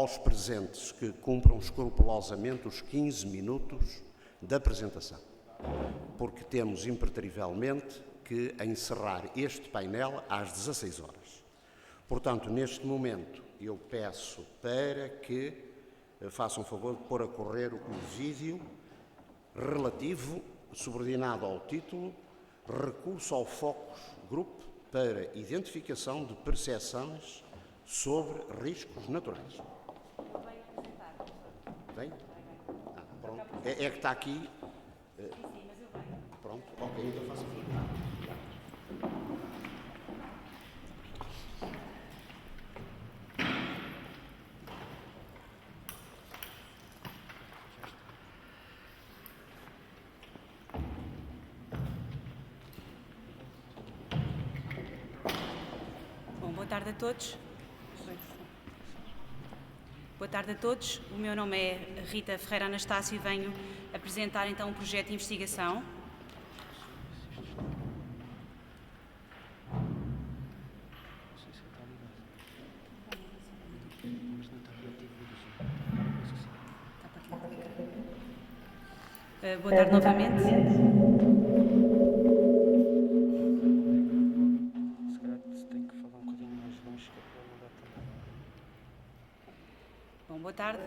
aos presentes que cumpram escrupulosamente os 15 minutos da apresentação, porque temos impertrivelmente que encerrar este painel às 16 horas. Portanto, neste momento, eu peço para que façam o favor de pôr a correr o vídeo relativo, subordinado ao título, Recurso ao Focus Group para identificação de percepções sobre riscos naturais. Vem? Pronto. É que está aqui. Sim, mas eu venho. Pronto, ok, então faça favor. Boa tarde a todos. Boa tarde a todos. O meu nome é Rita Ferreira Anastácio e venho apresentar então um projeto de investigação. Boa tarde novamente. Boa tarde,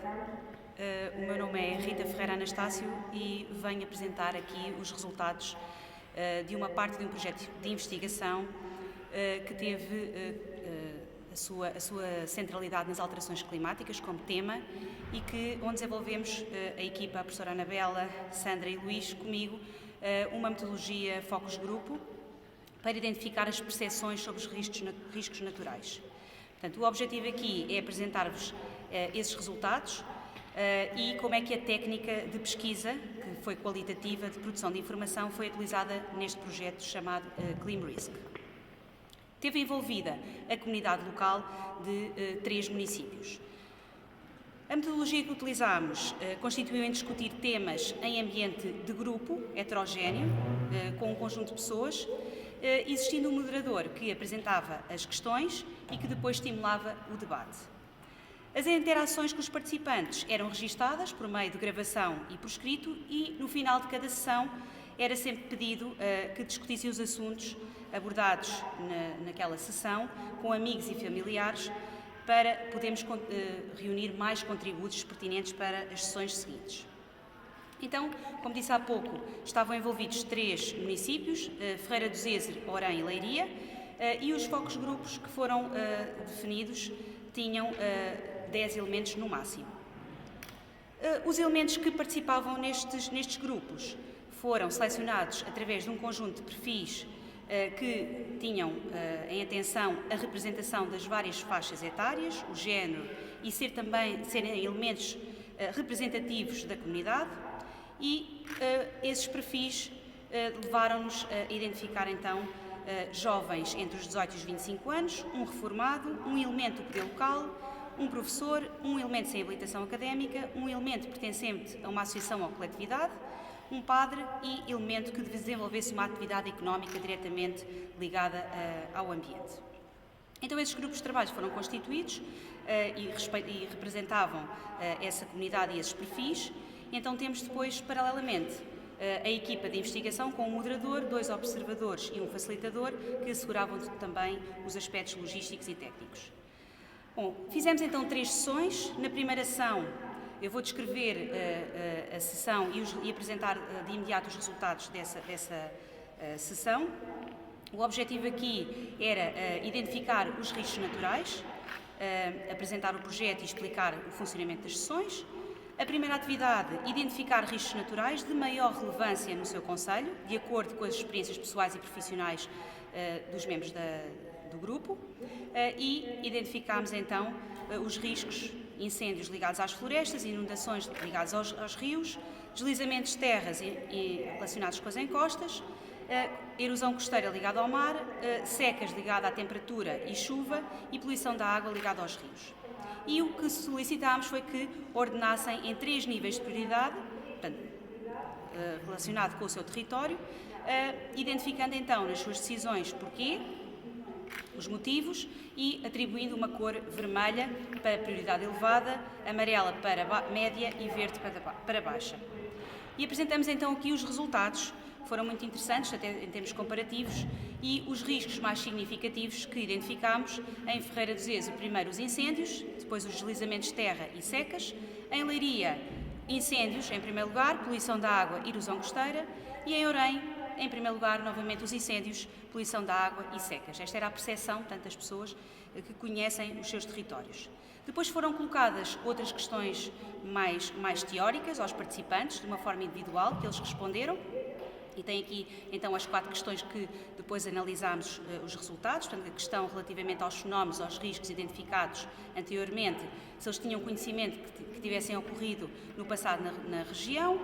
o meu nome é Rita Ferreira Anastácio e venho apresentar aqui os resultados de uma parte de um projeto de investigação que teve a sua centralidade nas alterações climáticas como tema e onde desenvolvemos a equipa, a professora Anabela, Sandra e Luís, comigo, uma metodologia focus grupo para identificar as percepções sobre os riscos naturais. Portanto, o objetivo aqui é apresentar-vos esses resultados e como é que a técnica de pesquisa, que foi qualitativa, de produção de informação, foi utilizada neste projeto chamado ClimRisk. Teve envolvida a comunidade local de 3 municípios. A metodologia que utilizámos constituiu em discutir temas em ambiente de grupo, heterogéneo, com um conjunto de pessoas, existindo um moderador que apresentava as questões e que depois estimulava o debate. As interações com os participantes eram registadas por meio de gravação e por escrito e, no final de cada sessão, era sempre pedido que discutissem os assuntos abordados naquela sessão com amigos e familiares para podermos reunir mais contributos pertinentes para as sessões seguintes. Então, como disse há pouco, estavam envolvidos 3 municípios, Ferreira do Zezer, Orém e Leiria, e os focos grupos que foram definidos tinham 10 elementos no máximo. Os elementos que participavam nestes grupos foram selecionados através de um conjunto de perfis que tinham em atenção a representação das várias faixas etárias, o género e serem elementos representativos da comunidade e esses perfis levaram-nos a identificar então jovens entre os 18 e os 25 anos, um reformado, um elemento do poder local, um professor, um elemento sem habilitação académica, um elemento pertencente a uma associação ou coletividade, um padre e elemento que desenvolvesse uma atividade económica diretamente ligada ao ambiente. Então, esses grupos de trabalho foram constituídos e representavam essa comunidade e esses perfis. Então, temos depois, paralelamente, a equipa de investigação com um moderador, 2 observadores e um facilitador que asseguravam também os aspectos logísticos e técnicos. Bom, fizemos então 3 sessões. Na primeira sessão, eu vou descrever a sessão e apresentar de imediato os resultados dessa sessão. O objetivo aqui era identificar os riscos naturais, apresentar o projeto e explicar o funcionamento das sessões. A primeira atividade, identificar riscos naturais de maior relevância no seu concelho, de acordo com as experiências pessoais e profissionais dos membros do grupo, e identificámos então os riscos: incêndios ligados às florestas, inundações ligadas aos rios, deslizamentos de terras relacionados com as encostas, erosão costeira ligada ao mar, secas ligadas à temperatura e chuva e poluição da água ligada aos rios. E o que solicitámos foi que ordenassem em 3 níveis de prioridade, portanto, relacionado com o seu território, identificando então nas suas decisões porquê, os motivos e atribuindo uma cor vermelha para prioridade elevada, amarela para média e verde para baixa. E apresentamos então aqui os resultados, que foram muito interessantes, até em termos comparativos, e os riscos mais significativos que identificámos em Ferreira do Zezo, primeiro os incêndios, depois os deslizamentos de terra e secas, em Leiria, incêndios em primeiro lugar, poluição da água e erosão costeira, e em Orém, em primeiro lugar, novamente os incêndios, poluição da água e secas. Esta era a percepção, portanto, das pessoas que conhecem os seus territórios. Depois foram colocadas outras questões mais teóricas aos participantes, de uma forma individual, que eles responderam. E tem aqui, então, as 4 questões que depois analisámos os resultados. Portanto, a questão relativamente aos fenómenos, aos riscos identificados anteriormente, se eles tinham conhecimento que tivessem ocorrido no passado na região,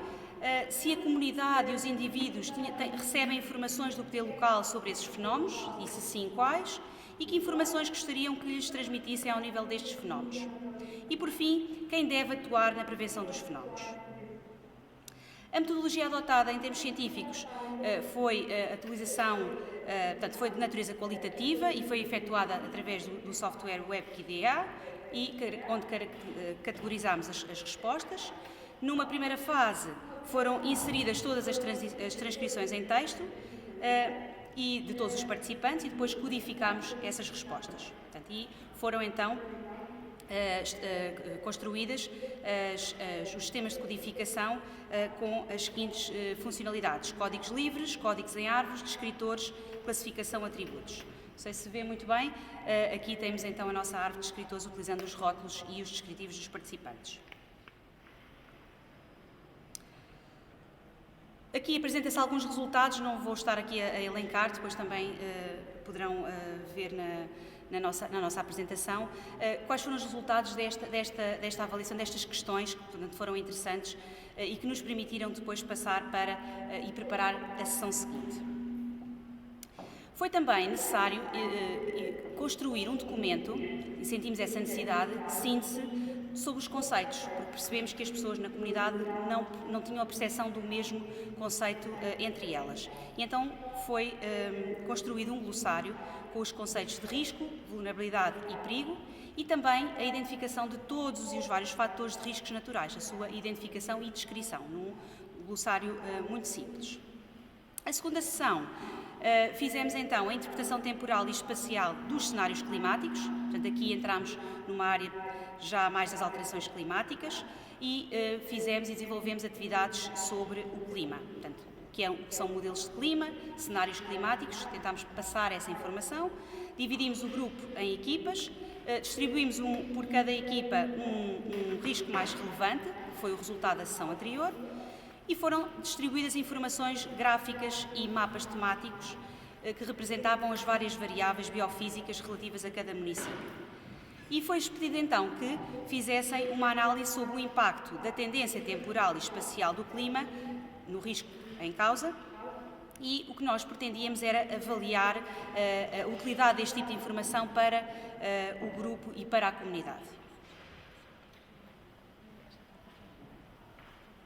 se a comunidade e os indivíduos recebem informações do poder local sobre esses fenómenos, e se sim, quais, e que informações gostariam que lhes transmitissem ao nível destes fenómenos. E, por fim, quem deve atuar na prevenção dos fenómenos. A metodologia adotada em termos científicos foi a utilização, portanto, foi de natureza qualitativa e foi efetuada através do software WebKDA, onde categorizámos as respostas. Numa primeira fase foram inseridas todas as transcrições em texto e de todos os participantes, e depois codificámos essas respostas. Portanto, e foram então construídas os sistemas de codificação com as seguintes funcionalidades: códigos livres, códigos em árvores, descritores, classificação, atributos. Não sei se vê muito bem, aqui temos então a nossa árvore de descritores utilizando os rótulos e os descritivos dos participantes. Aqui apresenta-se alguns resultados, não vou estar aqui a elencar, depois também poderão ver na nossa apresentação, quais foram os resultados desta avaliação, destas questões, que portanto, foram interessantes e que nos permitiram depois passar para e preparar a sessão seguinte. Foi também necessário construir um documento, e sentimos essa necessidade, de síntese sobre os conceitos, porque percebemos que as pessoas na comunidade não tinham a percepção do mesmo conceito entre elas. E então foi construído um glossário com os conceitos de risco, vulnerabilidade e perigo, e também a identificação de todos os vários fatores de riscos naturais, a sua identificação e descrição, num glossário muito simples. A segunda sessão, fizemos então a interpretação temporal e espacial dos cenários climáticos, portanto aqui entramos numa área já mais das alterações climáticas e fizemos e desenvolvemos atividades sobre o clima, portanto, que são modelos de clima, cenários climáticos, tentámos passar essa informação, dividimos o grupo em equipas, distribuímos por cada equipa um risco mais relevante, que foi o resultado da sessão anterior, e foram distribuídas informações gráficas e mapas temáticos que representavam as várias variáveis biofísicas relativas a cada município. E foi-lhes pedido então que fizessem uma análise sobre o impacto da tendência temporal e espacial do clima no risco em causa, e o que nós pretendíamos era avaliar a utilidade deste tipo de informação para o grupo e para a comunidade.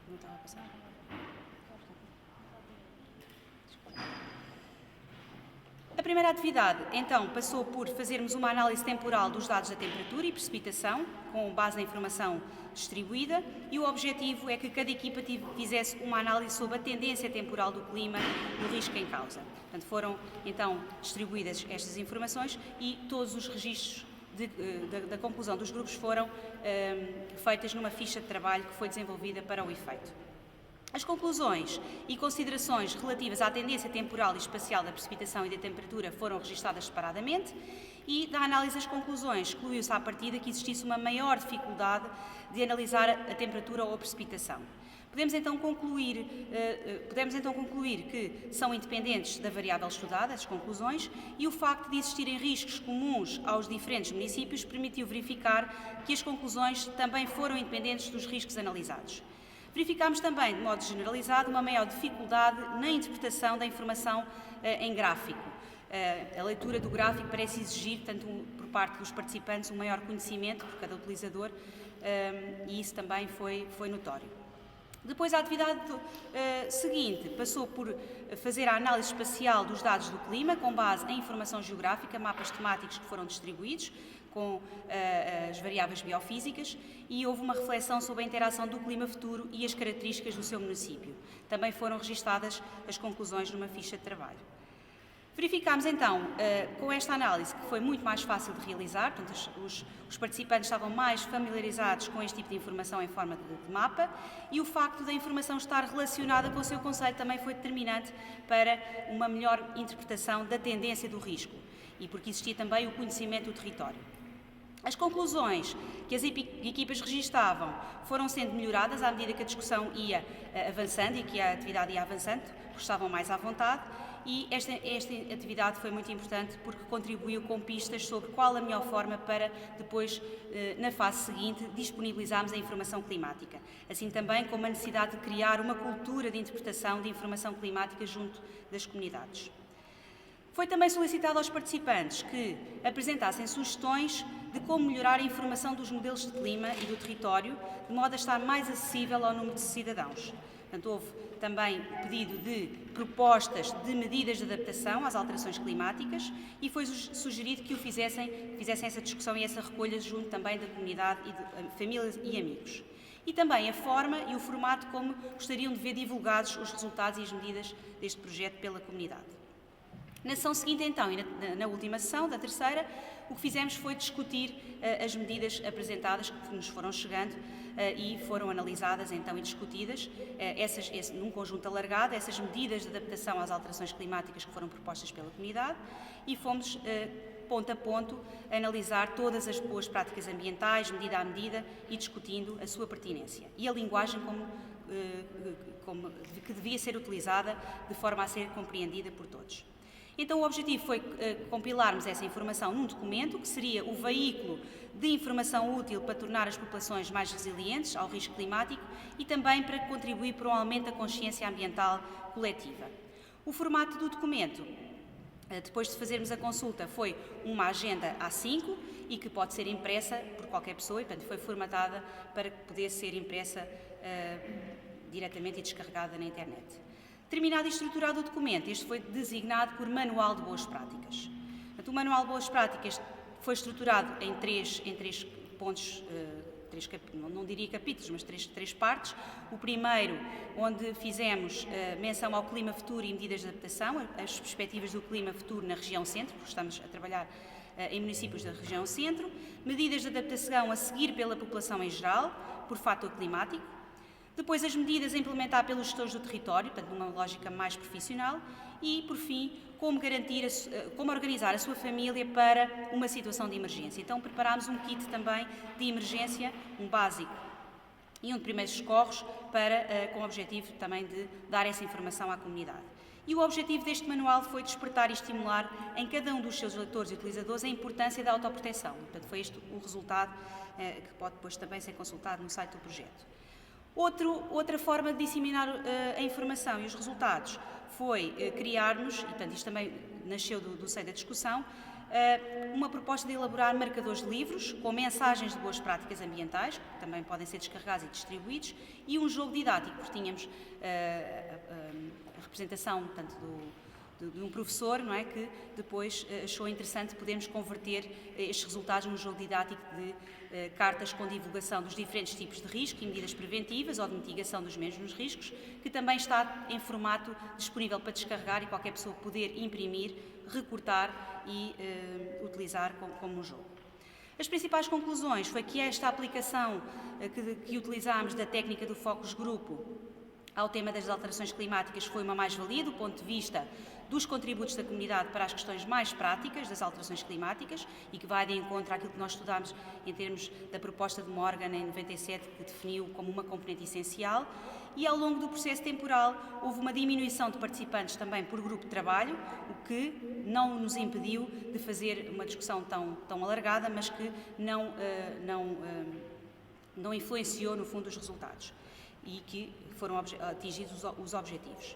Não estava a passar? A primeira atividade, então, passou por fazermos uma análise temporal dos dados da temperatura e precipitação, com base na informação distribuída, e o objetivo é que cada equipa fizesse uma análise sobre a tendência temporal do clima no risco em causa. Portanto, foram, então, distribuídas estas informações e todos os registros da conclusão dos grupos foram feitas numa ficha de trabalho que foi desenvolvida para o efeito. As conclusões e considerações relativas à tendência temporal e espacial da precipitação e da temperatura foram registadas separadamente e, da análise das conclusões, excluiu-se à partida que existisse uma maior dificuldade de analisar a temperatura ou a precipitação. Podemos então concluir que são independentes da variável estudada, as conclusões, e o facto de existirem riscos comuns aos diferentes municípios permitiu verificar que as conclusões também foram independentes dos riscos analisados. Verificámos também, de modo generalizado, uma maior dificuldade na interpretação da informação em gráfico. A leitura do gráfico parece exigir, tanto por parte dos participantes, um maior conhecimento por cada utilizador e isso também foi notório. Depois, a atividade seguinte passou por fazer a análise espacial dos dados do clima, com base em informação geográfica, mapas temáticos que foram distribuídos, com as variáveis biofísicas, e houve uma reflexão sobre a interação do clima futuro e as características do seu município. Também foram registadas as conclusões numa ficha de trabalho. Verificámos então, com esta análise, que foi muito mais fácil de realizar, portanto, os participantes estavam mais familiarizados com este tipo de informação em forma de mapa, e o facto da informação estar relacionada com o seu conceito também foi determinante para uma melhor interpretação da tendência do risco, e porque existia também o conhecimento do território. As conclusões que as equipas registavam foram sendo melhoradas à medida que a discussão ia avançando e que a atividade ia avançando, porque estavam mais à vontade, e esta atividade foi muito importante porque contribuiu com pistas sobre qual a melhor forma para depois, na fase seguinte, disponibilizarmos a informação climática. Assim também como a necessidade de criar uma cultura de interpretação de informação climática junto das comunidades. Foi também solicitado aos participantes que apresentassem sugestões de como melhorar a informação dos modelos de clima e do território, de modo a estar mais acessível ao número de cidadãos. Portanto, houve também pedido de propostas de medidas de adaptação às alterações climáticas e foi sugerido que fizessem essa discussão e essa recolha junto também da comunidade e de famílias e amigos. E também a forma e o formato como gostariam de ver divulgados os resultados e as medidas deste projeto pela comunidade. Na sessão seguinte, então, e na última sessão, da terceira, o que fizemos foi discutir as medidas apresentadas que nos foram chegando e foram analisadas, então, e discutidas, num conjunto alargado, essas medidas de adaptação às alterações climáticas que foram propostas pela comunidade, e fomos, ponto a ponto, analisar todas as boas práticas ambientais, medida a medida, e discutindo a sua pertinência. E a linguagem que devia ser utilizada de forma a ser compreendida por todos. Então, o objetivo foi compilarmos essa informação num documento, que seria o veículo de informação útil para tornar as populações mais resilientes ao risco climático e também para contribuir para um aumento da consciência ambiental coletiva. O formato do documento, depois de fazermos a consulta, foi uma agenda A5 e que pode ser impressa por qualquer pessoa, e, portanto, foi formatada para poder ser impressa diretamente e descarregada na internet. Terminado e estruturado o documento, este foi designado por Manual de Boas Práticas. Portanto, o Manual de Boas Práticas foi estruturado em três pontos, não diria capítulos, mas três partes. O primeiro, onde fizemos menção ao clima futuro e medidas de adaptação, as perspectivas do clima futuro na região centro, porque estamos a trabalhar em municípios da região centro, medidas de adaptação a seguir pela população em geral, por fator climático. Depois, as medidas a implementar pelos gestores do território, portanto, numa lógica mais profissional. E, por fim, como organizar a sua família para uma situação de emergência. Então, preparámos um kit também de emergência, um básico e um de primeiros socorros, com o objetivo também de dar essa informação à comunidade. E o objetivo deste manual foi despertar e estimular em cada um dos seus leitores e utilizadores a importância da autoproteção. Portanto, foi este o resultado que pode depois também ser consultado no site do projeto. Outra forma de disseminar a informação e os resultados foi criarmos, e portanto isto também nasceu do seio da discussão, uma proposta de elaborar marcadores de livros com mensagens de boas práticas ambientais, que também podem ser descarregados e distribuídos, e um jogo didático, porque tínhamos a representação, portanto, de um professor, não é, que depois achou interessante podermos converter estes resultados num jogo didático de cartas com divulgação dos diferentes tipos de risco e medidas preventivas ou de mitigação dos mesmos riscos, que também está em formato disponível para descarregar e qualquer pessoa poder imprimir, recortar e utilizar como um jogo. As principais conclusões foi que esta aplicação que utilizámos da técnica do focus grupo ao tema das alterações climáticas foi uma mais-valia do ponto de vista dos contributos da comunidade para as questões mais práticas das alterações climáticas e que vai de encontro àquilo que nós estudámos em termos da proposta de Morgan em 97, que definiu como uma componente essencial, e ao longo do processo temporal houve uma diminuição de participantes também por grupo de trabalho, o que não nos impediu de fazer uma discussão tão alargada, mas que não influenciou no fundo os resultados e que foram atingidos os objetivos.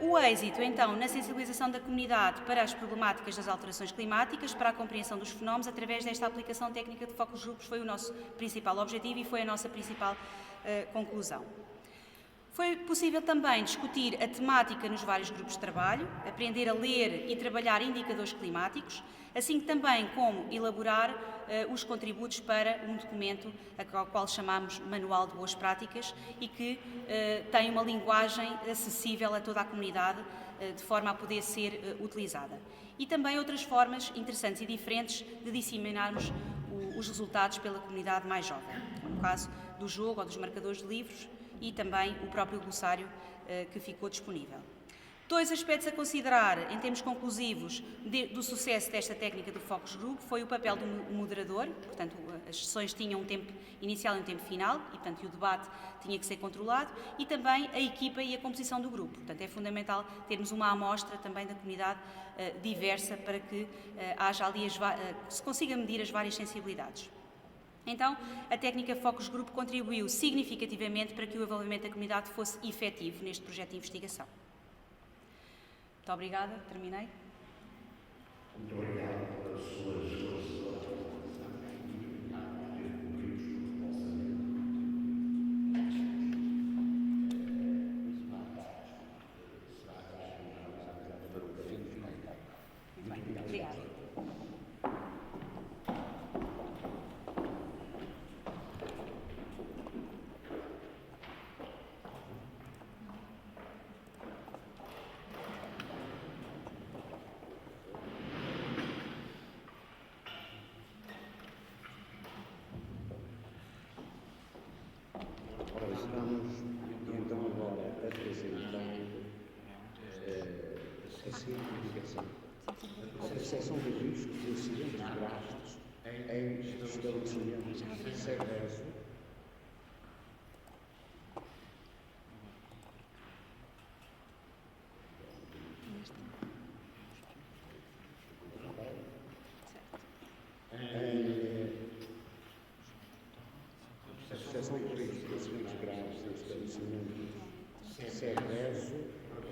O êxito, então, na sensibilização da comunidade para as problemáticas das alterações climáticas, para a compreensão dos fenómenos, através desta aplicação técnica de focos grupos, foi o nosso principal objetivo e foi a nossa principal conclusão. Foi possível também discutir a temática nos vários grupos de trabalho, aprender a ler e trabalhar indicadores climáticos, assim também como elaborar os contributos para um documento ao qual chamamos Manual de Boas Práticas e que tem uma linguagem acessível a toda a comunidade de forma a poder ser utilizada. E também outras formas interessantes e diferentes de disseminarmos os resultados pela comunidade mais jovem, como no caso do jogo ou dos marcadores de livros, e também o próprio glossário que ficou disponível. 2 aspectos a considerar em termos conclusivos do sucesso desta técnica do Focus Group foi o papel do moderador, portanto as sessões tinham um tempo inicial e um tempo final e portanto o debate tinha que ser controlado, e também a equipa e a composição do grupo. Portanto é fundamental termos uma amostra também da comunidade diversa para que haja ali se consiga medir as várias sensibilidades. Então, a técnica Focus Group contribuiu significativamente para que o envolvimento da comunidade fosse efetivo neste projeto de investigação. Muito obrigada, terminei. Muito obrigado pelas suas Vamos então agora apresentar a cientificação. A percepção de riscos de acidentes gráficos em estabelecimentos severos. Percepção de riscos de acidentes graves em estabelecimentos severos,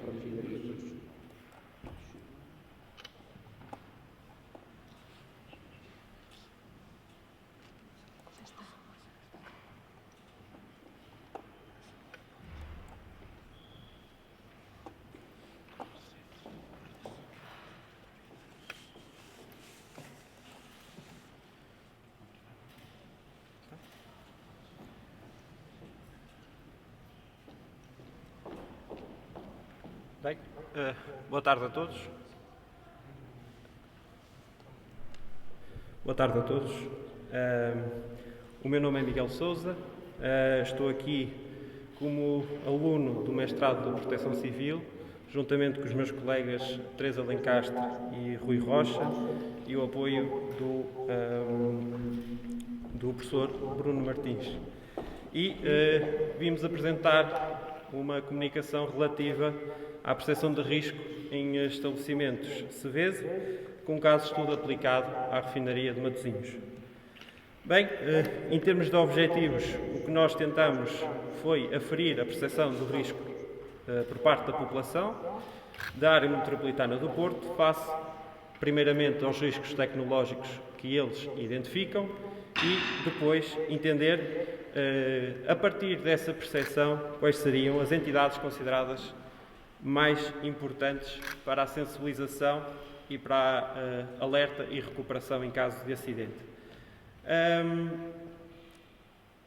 refinarias. Bem, boa tarde a todos. Boa tarde a todos. O meu nome é Miguel Sousa. Estou aqui como aluno do mestrado de Proteção Civil, juntamente com os meus colegas Teresa Lencastre e Rui Rocha, e o apoio do professor Bruno Martins. E vimos apresentar uma comunicação relativa à percepção de risco em estabelecimentos Seveso, com um caso de estudo aplicado à refinaria de Matosinhos. Bem, em termos de objetivos, o que nós tentamos foi aferir a percepção do risco por parte da população da área metropolitana do Porto, face, primeiramente, aos riscos tecnológicos que eles identificam e, depois, entender, a partir dessa percepção, quais seriam as entidades consideradas mais importantes para a sensibilização e para a alerta e recuperação em caso de acidente.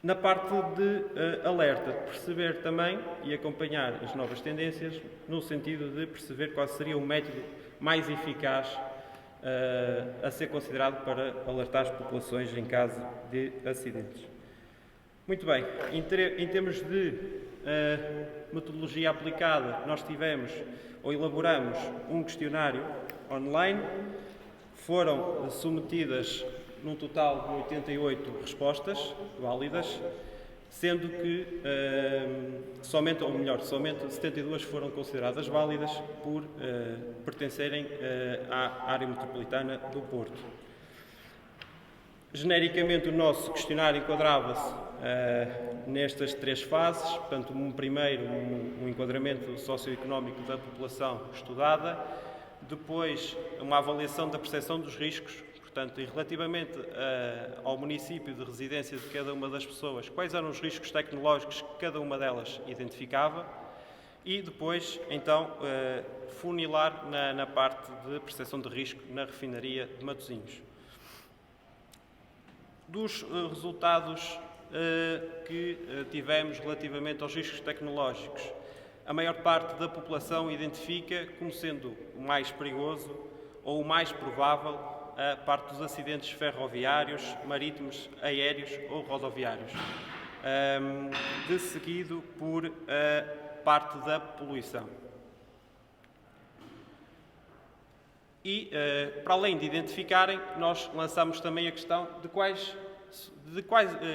Na parte de alerta, perceber também e acompanhar as novas tendências, no sentido de perceber qual seria o método mais eficaz a ser considerado para alertar as populações em caso de acidentes. Muito bem, em termos de metodologia aplicada, nós elaboramos um questionário online, foram submetidas num total de 88 respostas válidas, sendo que somente 72 foram consideradas válidas por pertencerem à área metropolitana do Porto. Genericamente, o nosso questionário enquadrava-se nestas 3 fases, portanto, primeiro um enquadramento socioeconómico da população estudada, depois uma avaliação da percepção dos riscos, portanto, e relativamente ao município de residência de cada uma das pessoas, quais eram os riscos tecnológicos que cada uma delas identificava, e depois, então, funilar na parte de percepção de risco na refinaria de Matosinhos. Dos resultados que tivemos relativamente aos riscos tecnológicos, a maior parte da população identifica como sendo o mais perigoso ou o mais provável a parte dos acidentes ferroviários, marítimos, aéreos ou rodoviários, de seguido por a parte da poluição. E, para além de identificarem, nós lançamos também a questão de quais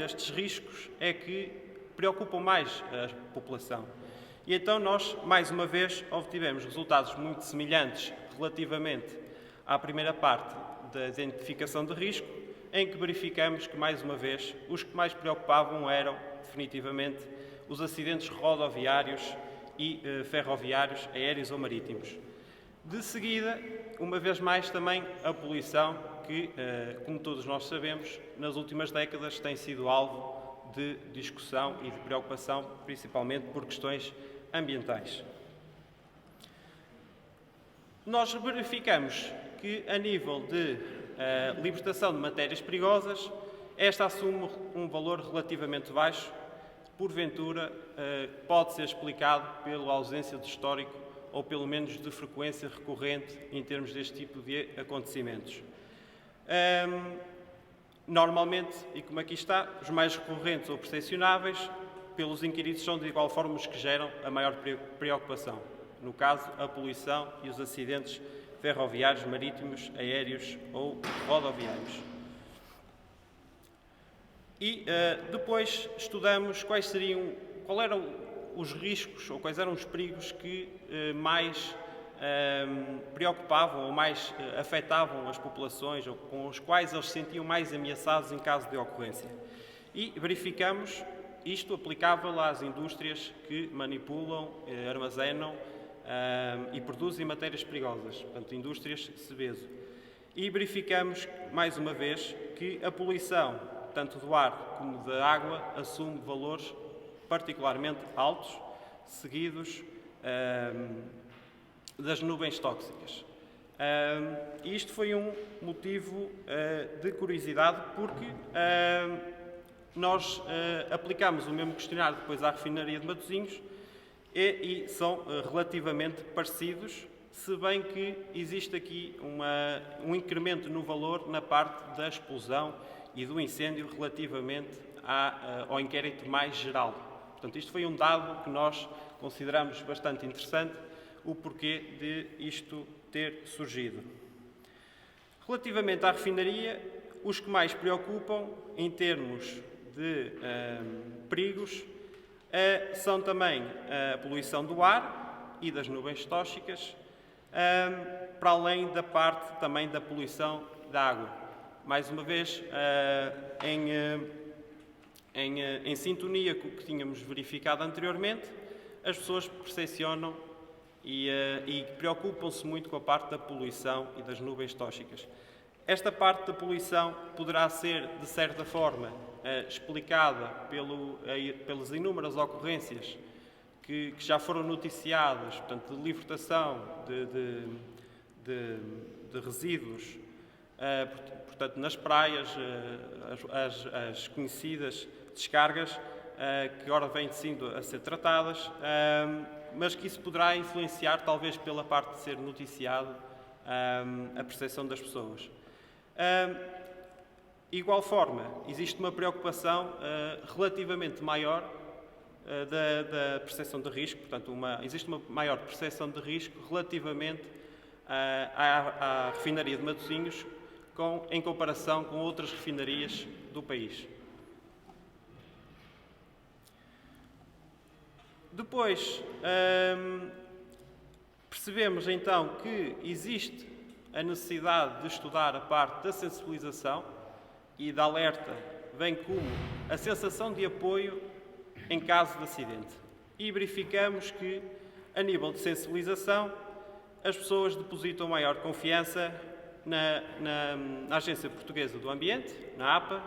estes riscos é que preocupam mais a população. E então nós, mais uma vez, obtivemos resultados muito semelhantes relativamente à primeira parte da identificação de risco, em que verificamos que, mais uma vez, os que mais preocupavam eram, definitivamente, os acidentes rodoviários e ferroviários, aéreos ou marítimos. De seguida, uma vez mais, também a poluição, que, como todos nós sabemos, nas últimas décadas tem sido alvo de discussão e de preocupação, principalmente por questões ambientais. Nós verificamos que, a nível de libertação de matérias perigosas, esta assume um valor relativamente baixo, porventura pode ser explicado pela ausência de histórico ou pelo menos de frequência recorrente em termos deste tipo de acontecimentos. Normalmente, e como aqui está, os mais recorrentes ou percepcionáveis pelos inquiridos são de igual forma os que geram a maior preocupação. No caso, a poluição e os acidentes ferroviários, marítimos, aéreos ou rodoviários. E depois estudamos quais eram os riscos ou quais eram os perigos que mais preocupavam ou mais afetavam as populações ou com os quais eles se sentiam mais ameaçados em caso de ocorrência. E verificamos isto aplicável às indústrias que manipulam, armazenam e produzem matérias perigosas, portanto, indústrias Seveso. E verificamos, mais uma vez, que a poluição, tanto do ar como da água, assume valores particularmente altos, seguidos das nuvens tóxicas. E isto foi um motivo de curiosidade, porque nós aplicámos o mesmo questionário depois à refinaria de Matosinhos e são relativamente parecidos, se bem que existe aqui um incremento no valor na parte da explosão e do incêndio relativamente ao inquérito mais geral. Portanto, isto foi um dado que nós consideramos bastante interessante, o porquê de isto ter surgido. Relativamente à refinaria, os que mais preocupam em termos de perigos são também a poluição do ar e das nuvens tóxicas, para além da parte também da poluição da água. Mais uma vez, em sintonia com o que tínhamos verificado anteriormente, as pessoas percepcionam e preocupam-se muito com a parte da poluição e das nuvens tóxicas. Esta parte da poluição poderá ser, de certa forma, explicada pelas inúmeras ocorrências que já foram noticiadas, portanto, de libertação de resíduos, portanto, nas praias, as conhecidas descargas, que agora vêm sendo a ser tratadas, mas que isso poderá influenciar, talvez pela parte de ser noticiado, a percepção das pessoas. De igual forma, existe uma preocupação relativamente maior da percepção de risco, portanto, existe uma maior percepção de risco relativamente à refinaria de Matosinhos em comparação com outras refinarias do país. Depois, percebemos então que existe a necessidade de estudar a parte da sensibilização e de alerta, bem como a sensação de apoio em caso de acidente. E verificamos que, a nível de sensibilização, as pessoas depositam maior confiança na Agência Portuguesa do Ambiente, na APA,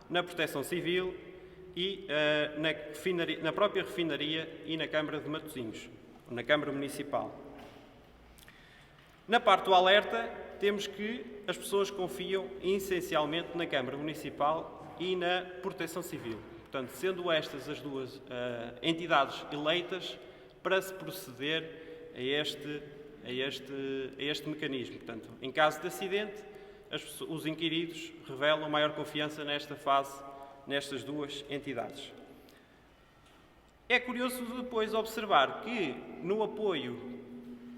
na Proteção Civil e na própria refinaria e na Câmara de Matosinhos, na Câmara Municipal. Na parte do alerta, temos que as pessoas confiam essencialmente na Câmara Municipal e na Proteção Civil. Portanto, sendo estas as duas entidades eleitas para se proceder a este mecanismo. Portanto, em caso de acidente, os inquiridos revelam maior confiança nesta fase, nestas duas entidades. É curioso depois observar que, no apoio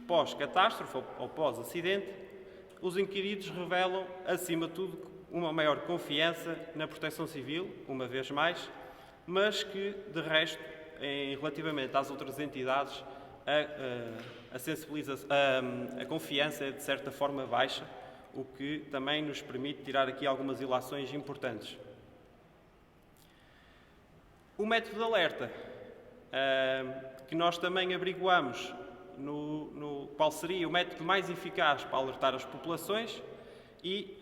pós-catástrofe ou pós-acidente, os inquiridos revelam, acima de tudo, uma maior confiança na Proteção Civil, uma vez mais, mas que, de resto, relativamente às outras entidades, a confiança é, de certa forma, baixa, o que também nos permite tirar aqui algumas ilações importantes. O método de alerta, que nós também averiguamos qual seria o método mais eficaz para alertar as populações e,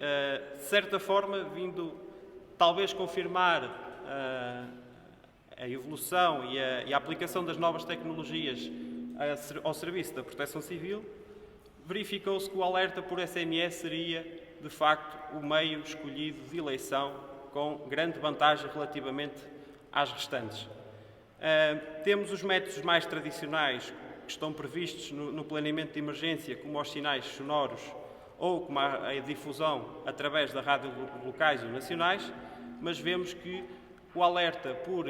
de certa forma, vindo talvez confirmar a evolução e a aplicação das novas tecnologias ao serviço da Proteção Civil, verificou-se que o alerta por SMS seria, de facto, o meio escolhido de eleição com grande vantagem relativamente às restantes. Temos os métodos mais tradicionais que estão previstos no planeamento de emergência, como os sinais sonoros ou como a difusão através da rádio locais ou nacionais, mas vemos que o alerta por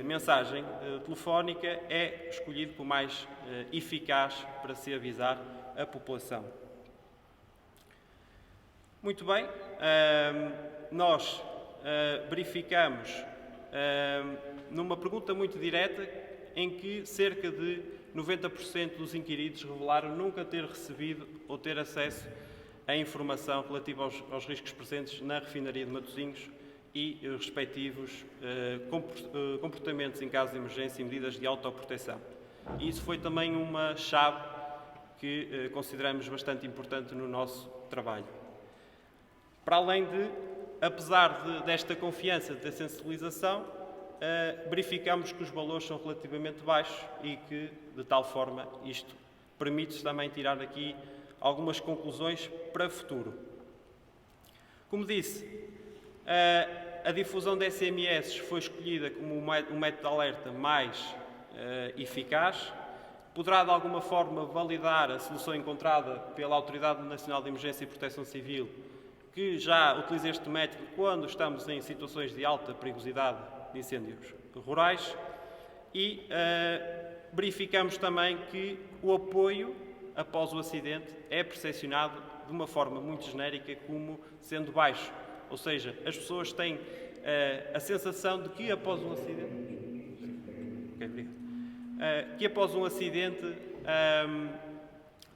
mensagem telefónica é escolhido como mais eficaz para se avisar a população. Muito bem, nós verificamos numa pergunta muito direta em que cerca de 90% dos inquiridos revelaram nunca ter recebido ou ter acesso à informação relativa aos riscos presentes na refinaria de Matosinhos e os respectivos comportamentos em caso de emergência e medidas de autoproteção. E isso foi também uma chave que consideramos bastante importante no nosso trabalho. Para além de, apesar desta confiança, da sensibilização, verificamos que os valores são relativamente baixos e que, de tal forma, isto permite também tirar aqui algumas conclusões para o futuro. Como disse, a difusão de SMS foi escolhida como o método de alerta mais eficaz. Poderá, de alguma forma, validar a solução encontrada pela Autoridade Nacional de Emergência e Proteção Civil, que já utiliza este método quando estamos em situações de alta perigosidade de incêndios rurais e verificamos também que o apoio após o acidente é percepcionado de uma forma muito genérica como sendo baixo, ou seja, as pessoas têm a sensação de que após um acidente,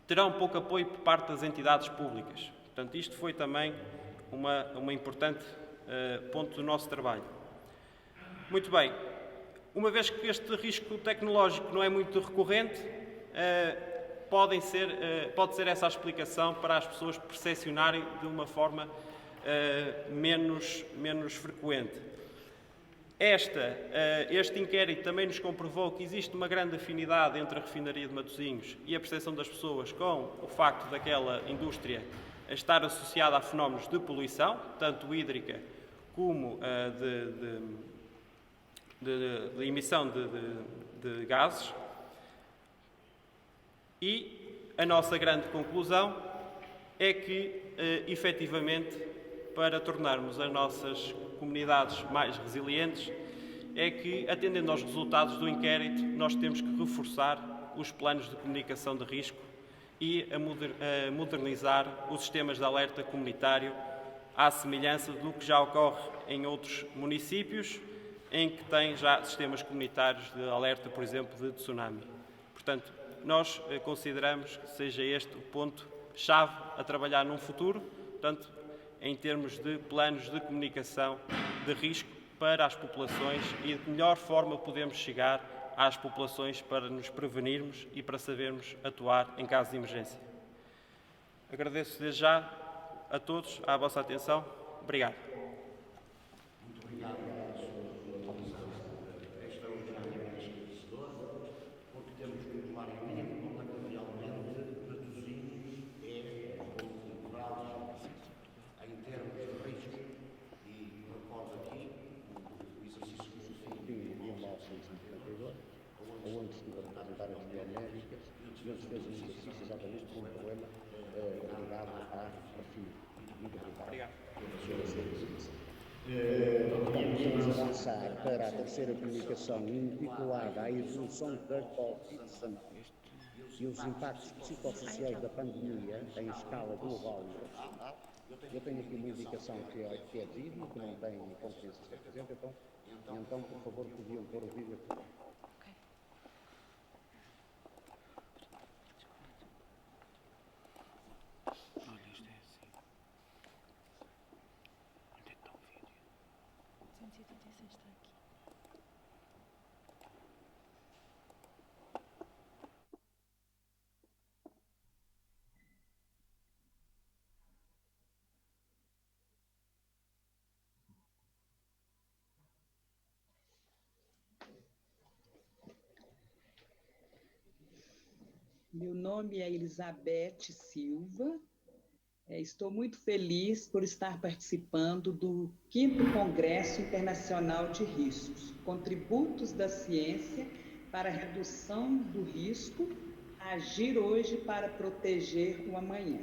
terão pouco apoio por parte das entidades públicas. Portanto, isto foi também uma importante ponto do nosso trabalho. Muito bem, uma vez que este risco tecnológico não é muito recorrente, pode ser essa a explicação para as pessoas percepcionarem de uma forma menos frequente. Este inquérito também nos comprovou que existe uma grande afinidade entre a refinaria de Matosinhos e a percepção das pessoas com o facto daquela indústria estar associada a fenómenos de poluição, tanto hídrica como de emissão de gases. E a nossa grande conclusão é que, efetivamente, para tornarmos as nossas comunidades mais resilientes, é que, atendendo aos resultados do inquérito, nós temos que reforçar os planos de comunicação de risco e a modernizar os sistemas de alerta comunitário à semelhança do que já ocorre em outros municípios em que têm já sistemas comunitários de alerta, por exemplo, de tsunami. Portanto, nós consideramos que seja este o ponto-chave a trabalhar num futuro. Portanto, em termos de planos de comunicação de risco para as populações e de melhor forma podemos chegar às populações para nos prevenirmos e para sabermos atuar em caso de emergência. Agradeço desde já a todos a vossa atenção. Obrigado. Muito obrigado pela sua atualização extraordinariamente esclarecedora, porque temos que tomar em conta que realmente Matosinhos é um rural em termos de risco. E recordo aqui o exercício que se fez em 1952, onde se apresentaram as biomédicas e onde se fez um exercício exatamente com um problema ligado à perfil. Muito obrigado. Vamos avançar para a terceira comunicação intitulada à evolução da Covid-19 e os impactos psicossociais da pandemia em escala global e nacional. Eu tenho aqui uma indicação que é de vídeo, que não tem conferência de presente, então, por favor, podiam pôr o vídeo aqui. Olha, isto é assim. Onde é que está o vídeo? 186 está aqui. Meu nome é Elizabeth Silva. Estou muito feliz por estar participando do 5º Congresso Internacional de Riscos, Contributos da Ciência para a Redução do Risco, Agir hoje para proteger o amanhã.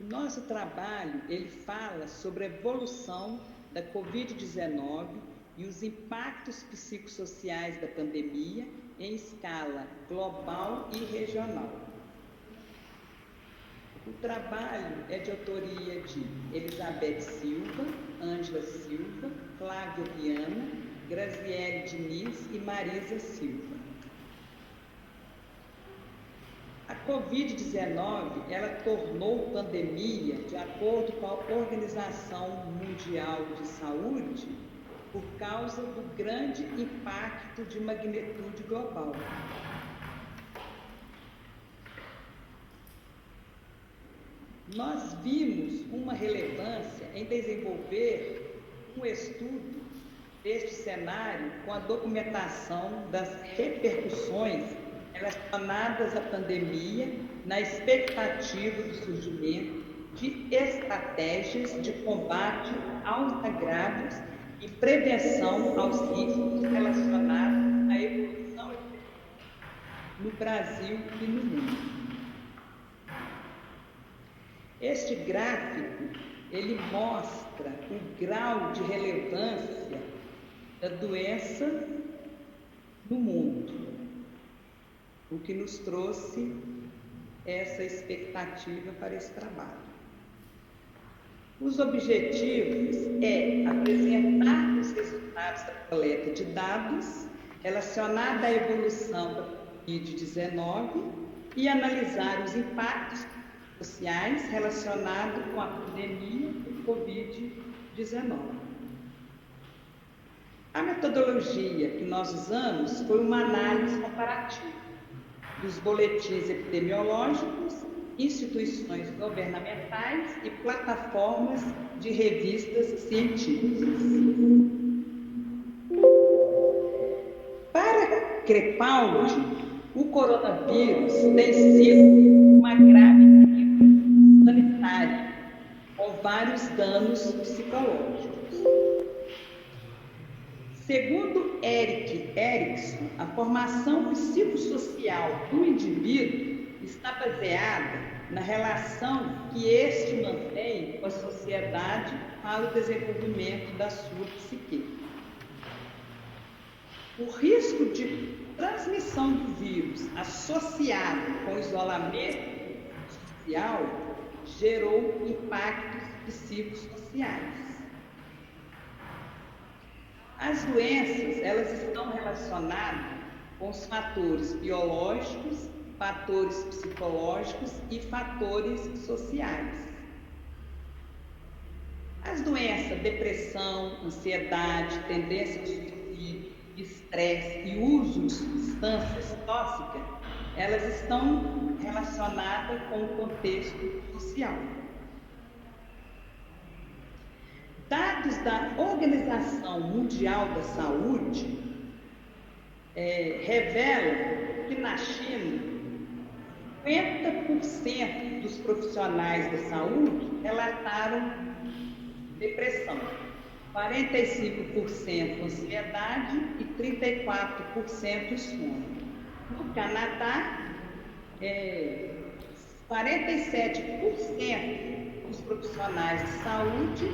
O nosso trabalho, ele fala sobre a evolução da Covid-19 e os impactos psicossociais da pandemia em escala global e regional. O trabalho é de autoria de Elizabeth Silva, Ângela Silva, Flávia Viana, Graziele Diniz e Marisa Silva. A Covid-19, ela tornou pandemia, de acordo com a Organização Mundial de Saúde, por causa do grande impacto de magnitude global. Nós vimos uma relevância em desenvolver um estudo deste cenário com a documentação das repercussões relacionadas à pandemia na expectativa do surgimento de estratégias de combate aos agravos e prevenção aos riscos relacionados à evolução no Brasil e no mundo. Este gráfico, ele mostra o grau de relevância da doença no mundo, o que nos trouxe essa expectativa para esse trabalho. Os objetivos é apresentar os resultados da coleta de dados relacionada à evolução da Covid-19 e analisar os impactos sociais relacionados com a pandemia do Covid-19. A metodologia que nós usamos foi uma análise comparativa dos boletins epidemiológicos, instituições governamentais e plataformas de revistas científicas. Para Crepaldi, o coronavírus tem sido uma grave crise sanitária, com vários danos psicológicos. Segundo Erik Erikson, a formação psicossocial do indivíduo está baseada na relação que este mantém com a sociedade para o desenvolvimento da sua psique. O risco de transmissão do vírus associado com o isolamento social gerou impactos psicossociais. As doenças, elas estão relacionadas com os fatores biológicos fatores psicológicos e fatores sociais. As doenças, depressão, ansiedade, tendência ao suicídio, estresse e uso de substâncias tóxicas, elas estão relacionadas com o contexto social. Dados da Organização Mundial da Saúde revelam que na China, 50% dos profissionais da saúde relataram depressão, 45% ansiedade e 34% sono. No Canadá, 47% dos profissionais de saúde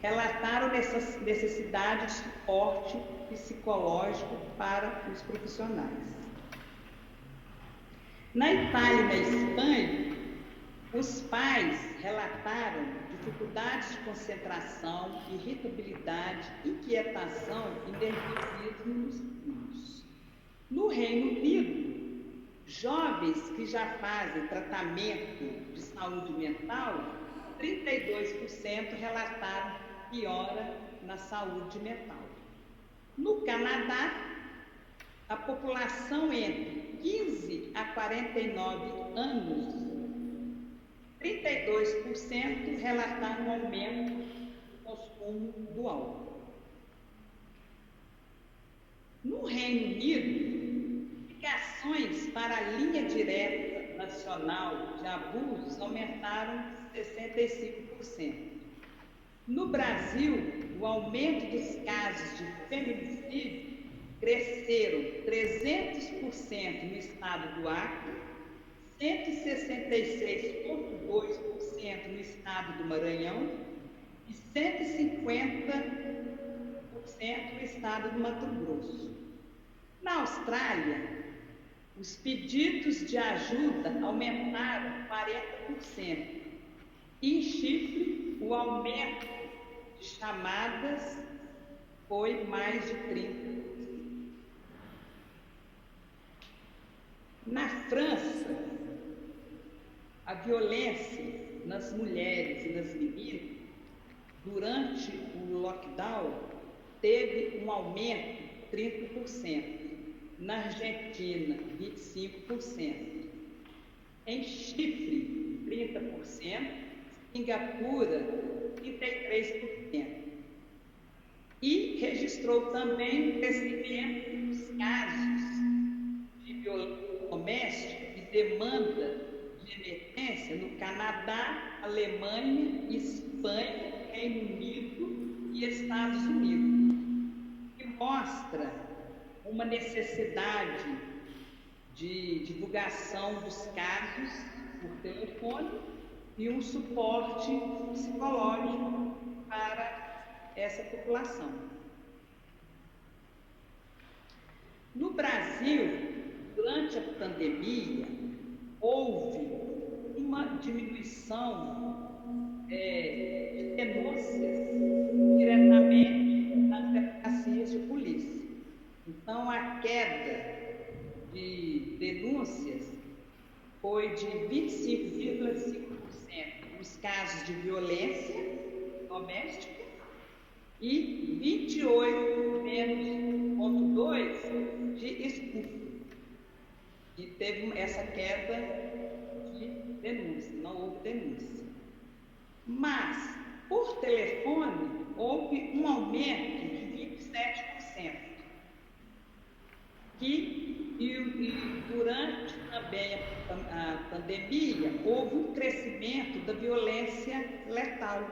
relataram necessidade de suporte psicológico para os profissionais. Na Itália e na Espanha, os pais relataram dificuldades de concentração, irritabilidade, inquietação e nervosismo nos filhos. No Reino Unido, jovens que já fazem tratamento de saúde mental, 32% relataram piora na saúde mental. No Canadá, a população entre 15 a 49 anos, 32% relataram um aumento no consumo do álcool. No Reino Unido, ligações para a linha direta nacional de abusos aumentaram 65%. No Brasil, o aumento dos casos de feminicídio cresceram 300% no estado do Acre, 166,2% no estado do Maranhão e 150% no estado do Mato Grosso. Na Austrália, os pedidos de ajuda aumentaram 40%. E em Chipre, o aumento de chamadas foi mais de 30%. Na França, a violência nas mulheres e nas meninas, durante o lockdown, teve um aumento de 30%. Na Argentina, 25%. Em Chipre, 30%. Singapura, 33%. E registrou também um crescimento dos casos de violência doméstica e demanda de emergência no Canadá, Alemanha, Espanha, Reino Unido e Estados Unidos, que mostra uma necessidade de divulgação dos casos por telefone e um suporte psicológico para essa população. No Brasil, durante a pandemia, houve uma diminuição de denúncias diretamente nas delegacias de polícia. Então, a queda de denúncias foi de 25,5% nos casos de violência doméstica e 28,2% de estupro. E teve essa queda de denúncia, não houve denúncia. Mas, por telefone, houve um aumento de 27%. E durante também a pandemia, houve um crescimento da violência letal,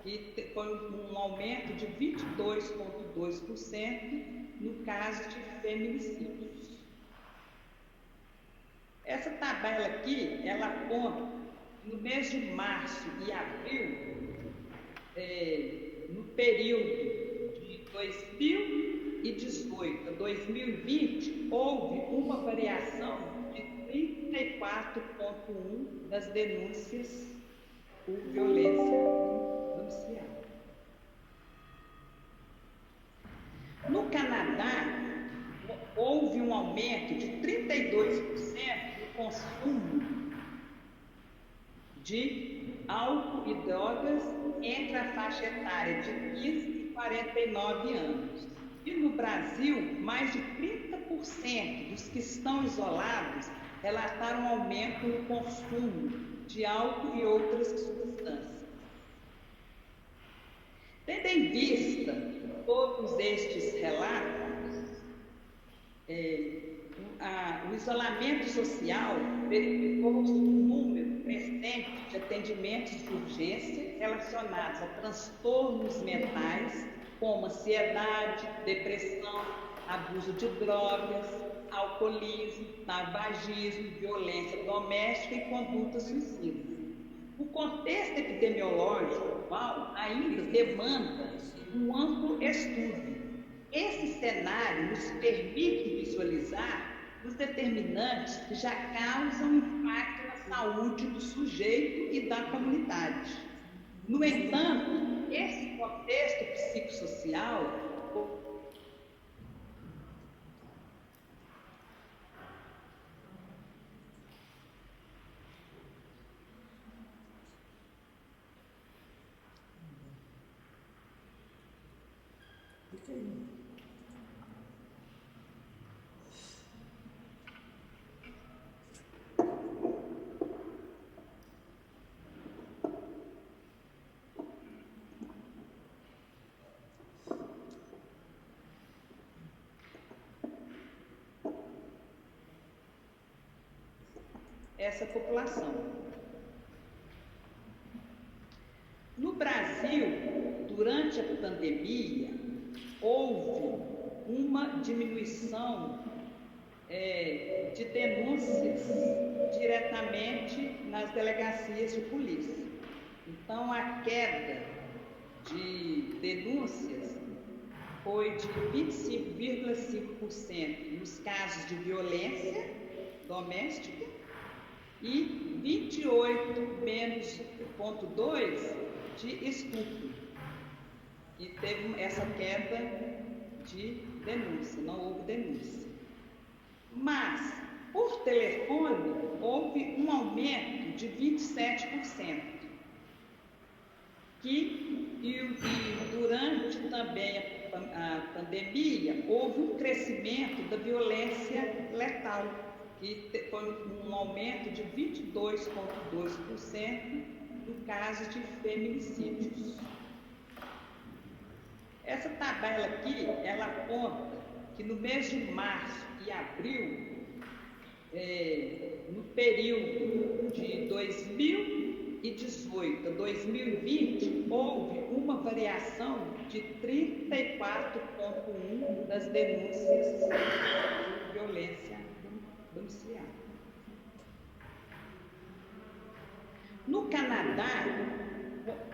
que foi um aumento de 22,2% no caso de feminicídios. Essa tabela aqui, ela aponta no mês de março e abril, no período de 2018 a 2020, houve uma variação de 34,1% das denúncias por violência domiciliar. No Canadá, houve um aumento de 32% no consumo de álcool e drogas entre a faixa etária de 15 e 49 anos. E no Brasil, mais de 30% dos que estão isolados relataram aumento no consumo de álcool e outras substâncias. Tendo em vista todos estes relatos, o isolamento social verificou-se um número crescente de atendimentos de urgência relacionados a transtornos mentais, como ansiedade, depressão, abuso de drogas, alcoolismo, tabagismo, violência doméstica e conduta suicida. O contexto epidemiológico atual ainda demanda um amplo estudo. Esse cenário nos permite visualizar os determinantes que já causam impacto na saúde do sujeito e da comunidade. No entanto, esse contexto psicossocial essa população. No Brasil, durante a pandemia, houve uma diminuição de denúncias diretamente nas delegacias de polícia. Então, a queda de denúncias foi de 25,5% nos casos de violência doméstica e 28,2% de estupro. E teve essa queda de denúncia, não houve denúncia. Mas, por telefone, houve um aumento de 27%. E durante também a pandemia, houve um crescimento da violência letal, que foi um aumento de 22,2% no caso de feminicídios. Essa tabela aqui, ela aponta que no mês de março e abril, no período de 2018 a 2020, houve uma variação de 34,1% das denúncias de violência domiciliar. No Canadá,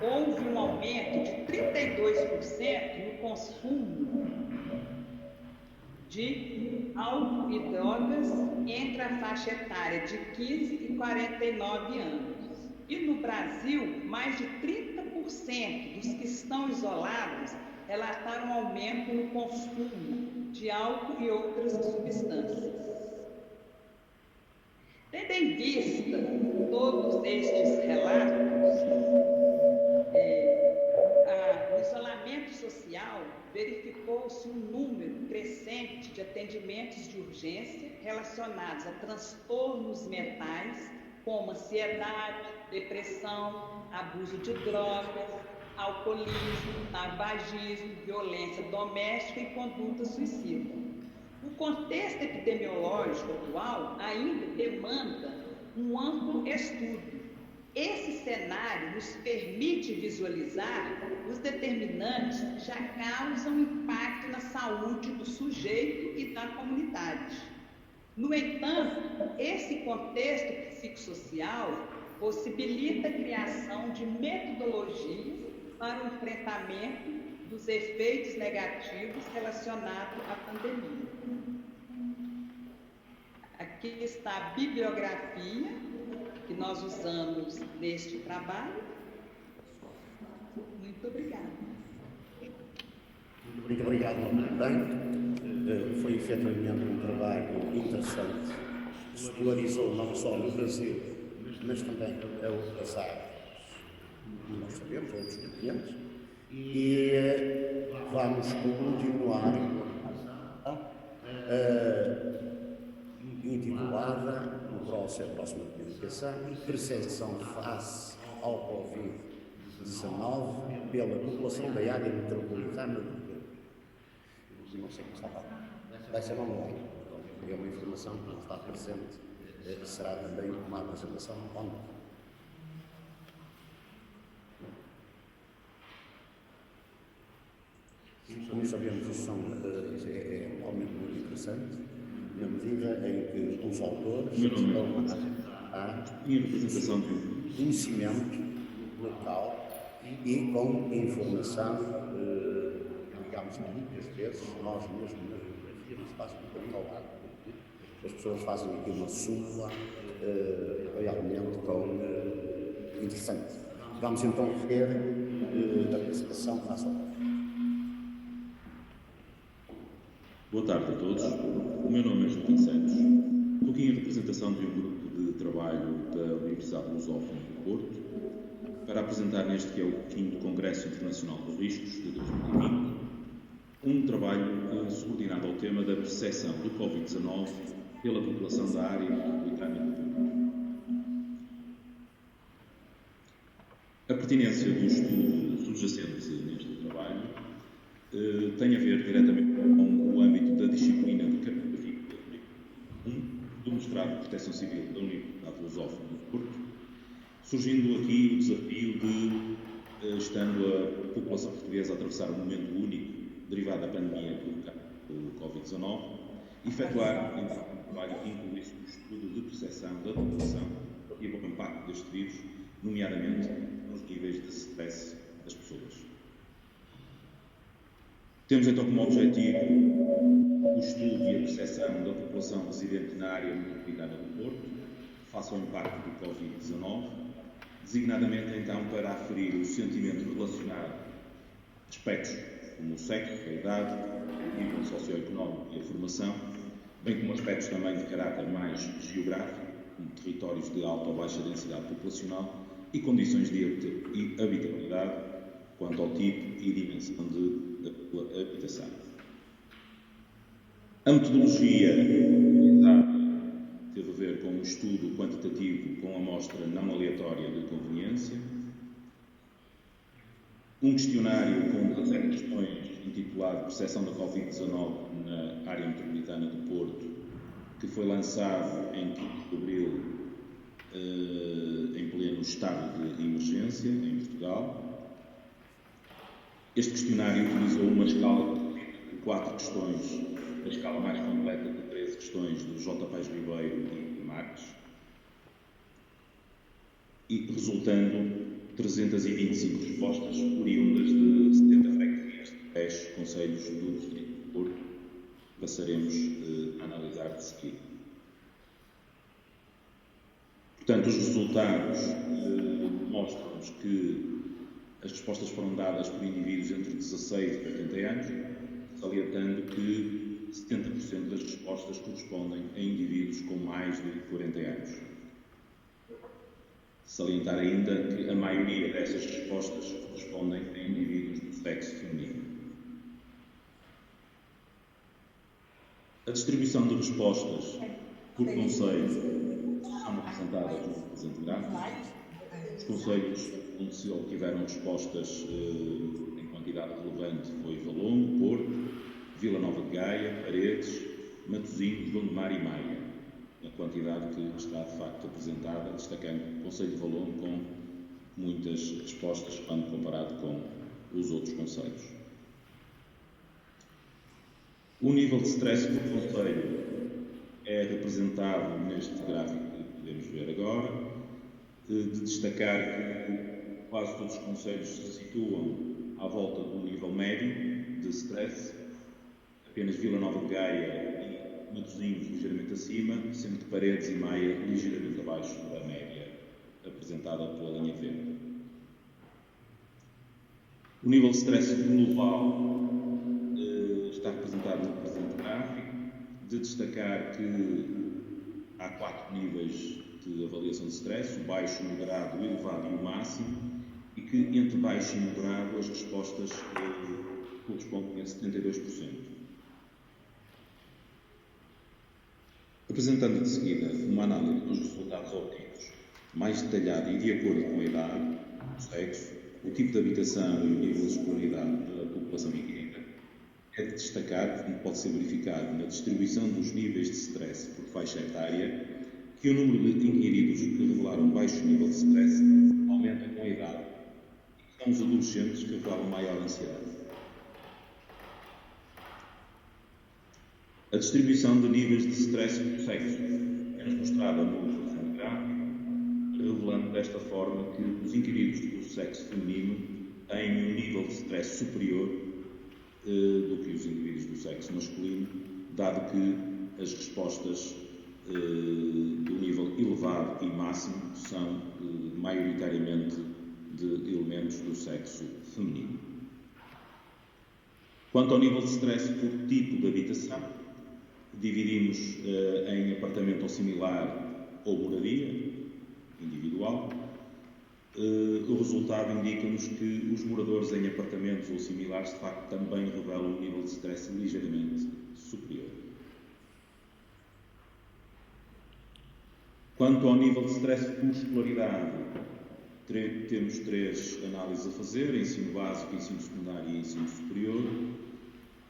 houve um aumento de 32% no consumo de álcool e drogas entre a faixa etária de 15 e 49 anos. E no Brasil, mais de 30% dos que estão isolados relataram aumento no consumo de álcool e outras substâncias. Tendo em vista todos estes relatos, o isolamento social verificou-se um número crescente de atendimentos de urgência relacionados a transtornos mentais, como ansiedade, depressão, abuso de drogas, alcoolismo, tabagismo, violência doméstica e conduta suicida. O contexto epidemiológico atual ainda demanda um amplo estudo. Esse cenário nos permite visualizar os determinantes que já causam impacto na saúde do sujeito e da comunidade. No entanto, esse contexto psicossocial possibilita a criação de metodologias para o enfrentamento dos efeitos negativos relacionados à pandemia. Aqui está a bibliografia que nós usamos neste trabalho. Muito obrigada. Muito obrigado também. Foi efetivamente um trabalho interessante. Escolarizou não só no Brasil, mas também a outras áreas, nós sabemos, a outros continentes, e vamos continuar intitulada, no próxima comunicação, Percepção face ao Covid-19 pela população da área metropolitana do Rio. Não sei como está lá. Vai ser online. É uma informação que não está presente. Será também uma apresentação online. Como sabemos, isso é realmente muito interessante, na medida em que os autores estão a representação de conhecimento local e com informação, digamos, muitas vezes nós mesmos na geografia nos faz um bocadinho ao lado. As pessoas fazem aqui uma súmula realmente interessante. Vamos então ver a apresentação que faça ao Boa tarde a todos. O meu nome é Joaquim Santos. Estou aqui em representação de um grupo de trabalho da Universidade Lusófona do Porto para apresentar neste que é o 5º Congresso Internacional dos Riscos de 2020 um trabalho subordinado ao tema da percepção do Covid-19 pela população da área metropolitana do Porto. A pertinência do estudo subjacente neste trabalho tem a ver diretamente com o âmbito da disciplina de cartografia do mestrado de Proteção Civil da Universidade Lusófona do Porto, surgindo aqui o desafio de, estando a população portuguesa a atravessar um momento único derivado da pandemia do Covid-19, efetuar então um trabalho que incluísse o estudo de percepção da população e o impacto deste vírus, nomeadamente nos níveis de stress das pessoas. Temos então como objetivo o estudo e a percepção da população residente na área metropolitana do Porto, face ao impacto do Covid-19, designadamente então para aferir o sentimento relacionado a aspectos como o sexo, a idade, o nível socioeconómico e a formação, bem como aspectos também de caráter mais geográfico, como territórios de alta ou baixa densidade populacional e condições de habitabilidade quanto ao tipo e dimensão da habitação. A metodologia teve a ver com um estudo quantitativo com amostra não aleatória de conveniência, um questionário com 17 questões intitulado Percepção da Covid-19 na área metropolitana do Porto, que foi lançado em 5 de abril em pleno estado de emergência em Portugal. Este questionário utilizou uma escala de 4 questões, a escala mais completa de 13 questões do J. Paes Ribeiro e Marques, e resultando 325 respostas oriundas de 70 freguesias de 10 concelhos do Distrito de Porto, que passaremos a analisar de seguida. Portanto, os resultados mostram-nos que as respostas foram dadas por indivíduos entre 16 e 80 anos, salientando que 70% das respostas correspondem a indivíduos com mais de 40 anos. Salientar ainda que a maioria dessas respostas correspondem a indivíduos do sexo feminino. A distribuição de respostas por concelho são apresentadas no presente gráfico. Os concelhos onde se obtiveram respostas em quantidade relevante foi Valongo, Porto, Vila Nova de Gaia, Paredes, Matosinhos, Gondomar e Maia. A quantidade que está de facto apresentada, destacando o concelho de Valongo com muitas respostas quando comparado com os outros concelhos. O nível de stress por concelho é representado neste gráfico que podemos ver agora, de destacar que quase todos os concelhos se situam à volta do nível médio de stress, apenas Vila Nova de Gaia e Matosinhos ligeiramente acima, sendo que Paredes e Maia ligeiramente abaixo da média apresentada pela linha verde. O nível de stress global está representado no presente gráfico, de destacar que há 4 níveis de de avaliação de stress, o baixo, o moderado, o elevado e o máximo, e que entre baixo e moderado as respostas correspondem a 72%. Apresentando de seguida uma análise dos resultados obtidos, mais detalhada e de acordo com a idade, o sexo, o tipo de habitação e o nível de escolaridade da população inquirida, é de destacar, como pode ser verificado na distribuição dos níveis de stress por faixa etária, que o número de inquiridos que revelaram baixo nível de stress aumenta com a idade, e são os adolescentes que revelam maior ansiedade. A distribuição de níveis de stress por sexo é mostrada no presente gráfico, revelando desta forma que os inquiridos do sexo feminino têm um nível de stress superior do que os inquiridos do sexo masculino, dado que as respostas do nível elevado e máximo são maioritariamente de elementos do sexo feminino. Quanto ao nível de stress por tipo de habitação, dividimos em apartamento ou similar ou moradia individual. O resultado indica-nos que os moradores em apartamentos ou similares de facto também revelam um nível de stress ligeiramente superior. Quanto ao nível de stress por escolaridade, temos 3 análises a fazer: ensino básico, ensino secundário e ensino superior.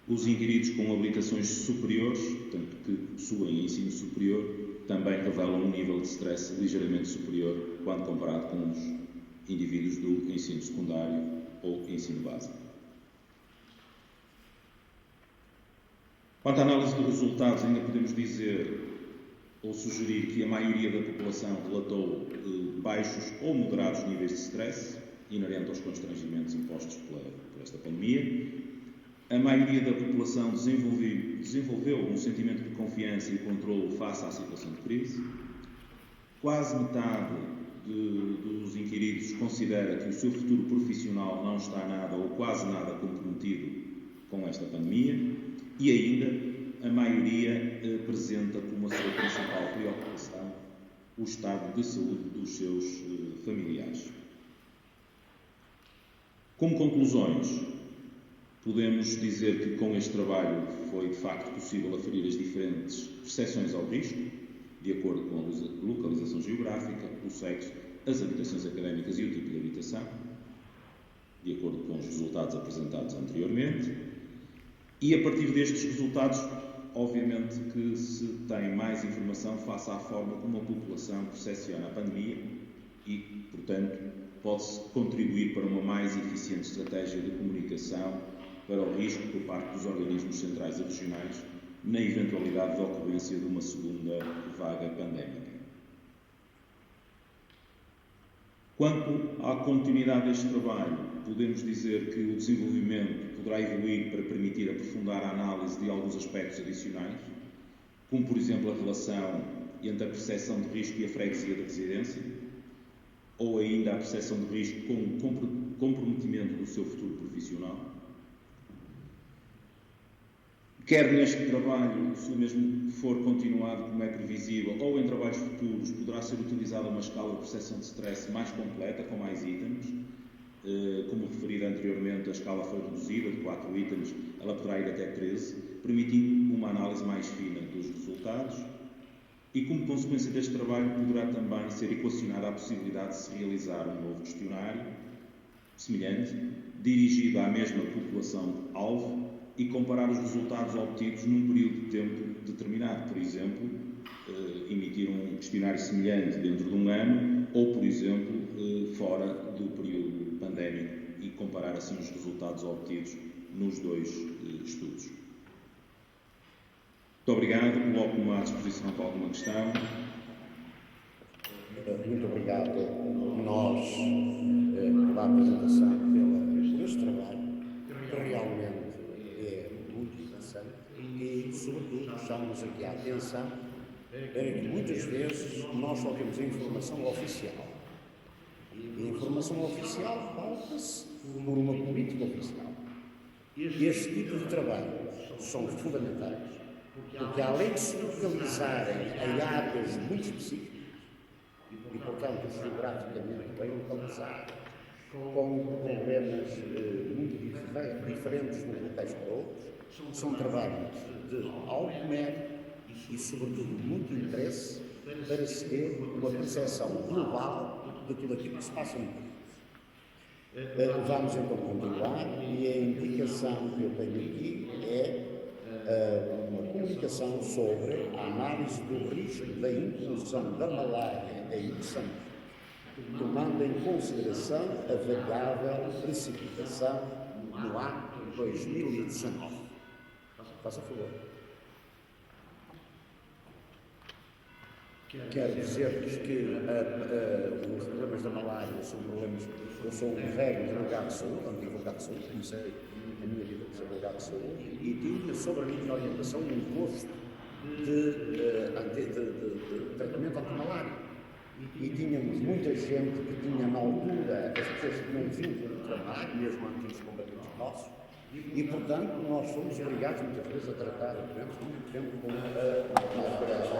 Os inquiridos com habilitações superiores, portanto que possuem ensino superior, também revelam um nível de stress ligeiramente superior quando comparado com os indivíduos do ensino secundário ou ensino básico. Quanto à análise dos resultados, ainda podemos dizer ou sugerir que a maioria da população relatou baixos ou moderados níveis de stress, inerente aos constrangimentos impostos por esta pandemia. A maioria da população desenvolveu um sentimento de confiança e controle face à situação de crise. Quase metade dos inquiridos considera que o seu futuro profissional não está nada ou quase nada comprometido com esta pandemia. E ainda, a maioria apresenta como a sua principal preocupação o estado de saúde dos seus familiares. Como conclusões, podemos dizer que com este trabalho foi de facto possível aferir as diferentes percepções ao risco, de acordo com a localização geográfica, o sexo, as habitações académicas e o tipo de habitação, de acordo com os resultados apresentados anteriormente. E a partir destes resultados, obviamente que se tem mais informação face à forma como a população percepciona a pandemia e, portanto, pode-se contribuir para uma mais eficiente estratégia de comunicação para o risco por parte dos organismos centrais e regionais na eventualidade de ocorrência de uma segunda vaga pandémica. Quanto à continuidade deste trabalho, podemos dizer que o desenvolvimento poderá evoluir para permitir aprofundar a análise de alguns aspectos adicionais, como, por exemplo, a relação entre a percepção de risco e a freguesia da residência, ou ainda a percepção de risco com o comprometimento do seu futuro profissional. Quer neste trabalho, se o mesmo for continuado como é previsível, ou em trabalhos futuros, poderá ser utilizada uma escala de percepção de stress mais completa, com mais itens. Como referido anteriormente, a escala foi reduzida de 4 itens, ela poderá ir até 13, permitindo uma análise mais fina dos resultados. E como consequência deste trabalho, poderá também ser equacionada a possibilidade de se realizar um novo questionário semelhante, dirigido à mesma população-alvo, e comparar os resultados obtidos num período de tempo determinado. Por exemplo, emitir um questionário semelhante dentro de um ano ou, por exemplo, fora do período pandémico e comparar assim os resultados obtidos nos 2 estudos. Muito obrigado. Coloco-me à disposição para alguma questão. Muito obrigado nós pela apresentação, por este trabalho, que realmente é muito interessante e, sobretudo, chama-nos aqui a atenção para que muitas vezes nós só temos a informação oficial. E a informação oficial pauta-se por uma política oficial. Este tipo de trabalho são fundamentais, porque além de se localizarem em áreas muito específicas, e, portanto, geograficamente bem localizado, com problemas muito diferentes de uns locais para outros. São trabalhos de alto mérito e, sobretudo, muito interesse para se ter uma percepção global de tudo aquilo que se passa no país. Vamos então continuar e a indicação que eu tenho aqui é uma comunicação sobre a análise do risco da inclusão da malária em Moçambique, tomando em consideração a variável precipitação no ano 2019. Faça favor. Quero dizer-lhes que os problemas da malária são problemas. Eu sou um velho delegado de saúde, antigo delegado de saúde, comecei a minha vida como delegado de saúde e tinha sobre a minha orientação um posto de tratamento anti-malária. E tínhamos muita gente que tinha, na altura, as pessoas que não vinham do trabalho, mesmo antigos combatentes nossos, e, portanto, nós fomos obrigados muitas vezes a tratar doentes muito tempo com a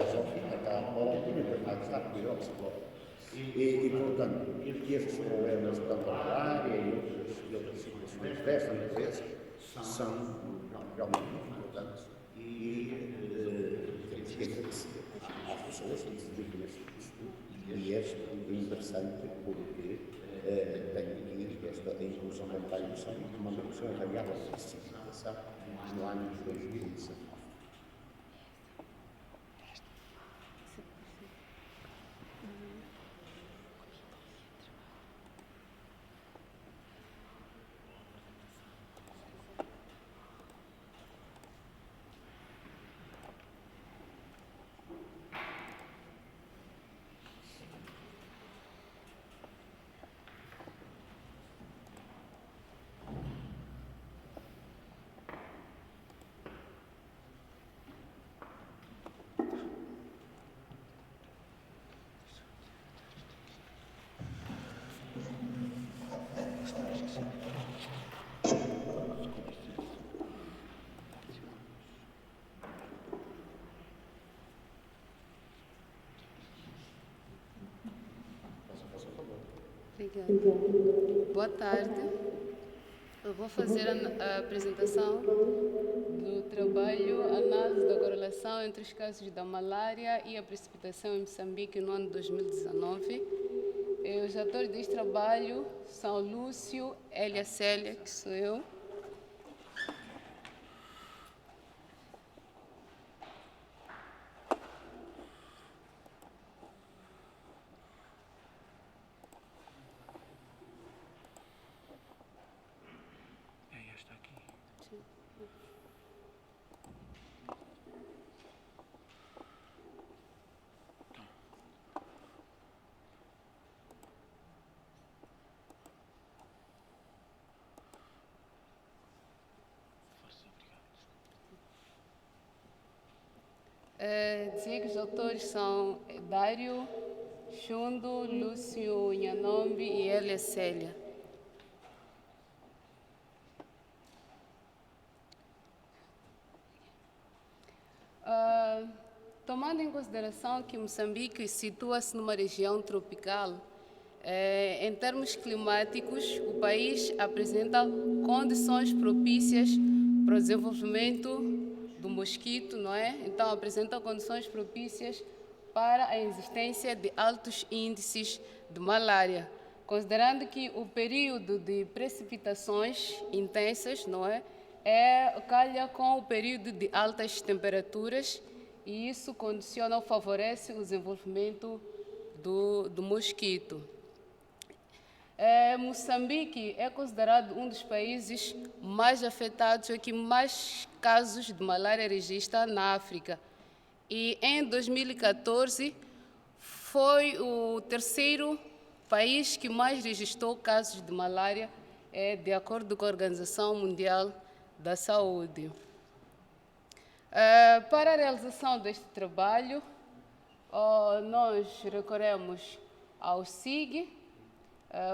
oxalfina, a cloroquina, depois está com hidroxicloroquina. E, portanto, estes problemas, tanto a malária e outras situações desta natureza, são realmente muito importantes e temos que agradecer às pessoas que se dedicam a este estudo. E este é interessante porque tem aqui esta inclusão da malária no sangue, uma redução variável de precipitação no ano de 2019. Obrigada. Boa tarde. Eu vou fazer a apresentação do trabalho Análise da correlação entre os casos da malária e a precipitação em Moçambique no ano de 2019. Os autores deste trabalho são Lúcio, Elia Célia, que sou eu, dizia que os autores são Dário, Chundo, Lúcio Nhanombi e Elia Célia. Tomando em consideração que Moçambique situa-se numa região tropical, em termos climáticos, o país apresenta condições propícias para o desenvolvimento do mosquito, não é? Então, apresenta condições propícias para a existência de altos índices de malária, considerando que o período de precipitações intensas, não é? Calha com o período de altas temperaturas e isso condiciona ou favorece o desenvolvimento do mosquito. Moçambique é considerado um dos países mais afetados e que mais casos de malária registra na África. E em 2014 foi o terceiro país que mais registrou casos de malária, de acordo com a Organização Mundial da Saúde. Para a realização deste trabalho, nós recorremos ao SIG.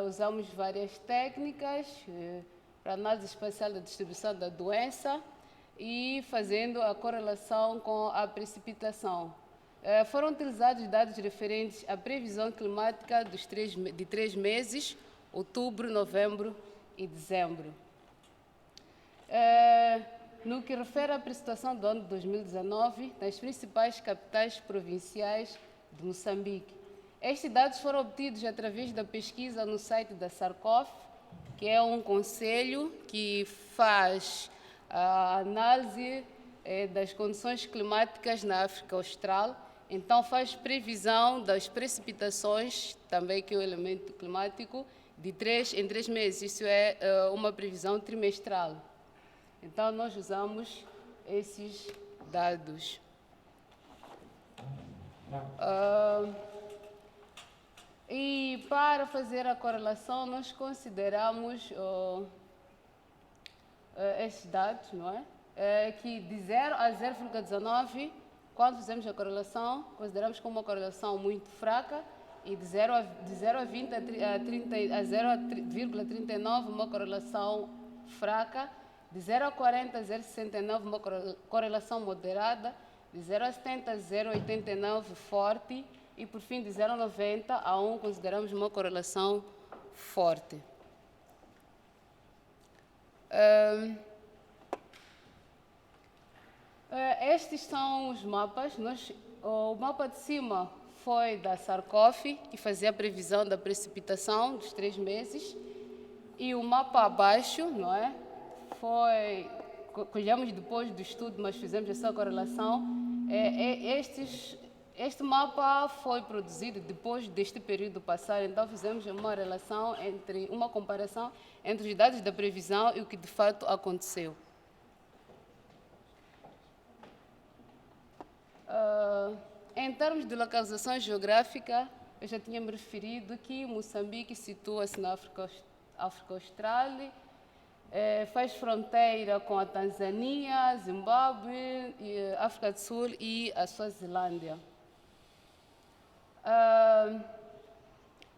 Usamos várias técnicas para análise espacial da distribuição da doença e fazendo a correlação com a precipitação. foram utilizados dados referentes à previsão climática de 3 meses, outubro, novembro e dezembro. No que refere à precipitação do ano de 2019, nas principais capitais provinciais de Moçambique. Estes dados foram obtidos através da pesquisa no site da SARCOF, que é um conselho que faz a análise das condições climáticas na África Austral. Então, faz previsão das precipitações, também que é um elemento climático, em 3 meses. Isso é uma previsão trimestral. Então, nós usamos esses dados. E para fazer a correlação, nós consideramos esses dados, não é? Que de 0 a 0,19, quando fizemos a correlação, consideramos como uma correlação muito fraca, e de 0 a 20 a 0,39, uma correlação fraca, de 0 a 40 a 0,69, uma correlação moderada, de 0 a 70 a 0,89, forte, e por fim de 0 a 90 a 1 consideramos uma correlação forte. Estes são os mapas. O mapa de cima foi da SARCOF, que fazia a previsão da precipitação dos 3 meses, e o mapa abaixo, não é? Colhemos depois do estudo, mas fizemos essa correlação. Este mapa foi produzido depois deste período passar, então fizemos uma comparação entre os dados da previsão e o que de fato aconteceu. Em termos de localização geográfica, eu já tinha me referido que Moçambique situa-se na África Austral, faz fronteira com a Tanzânia, Zimbábue, África do Sul e a Suazilândia.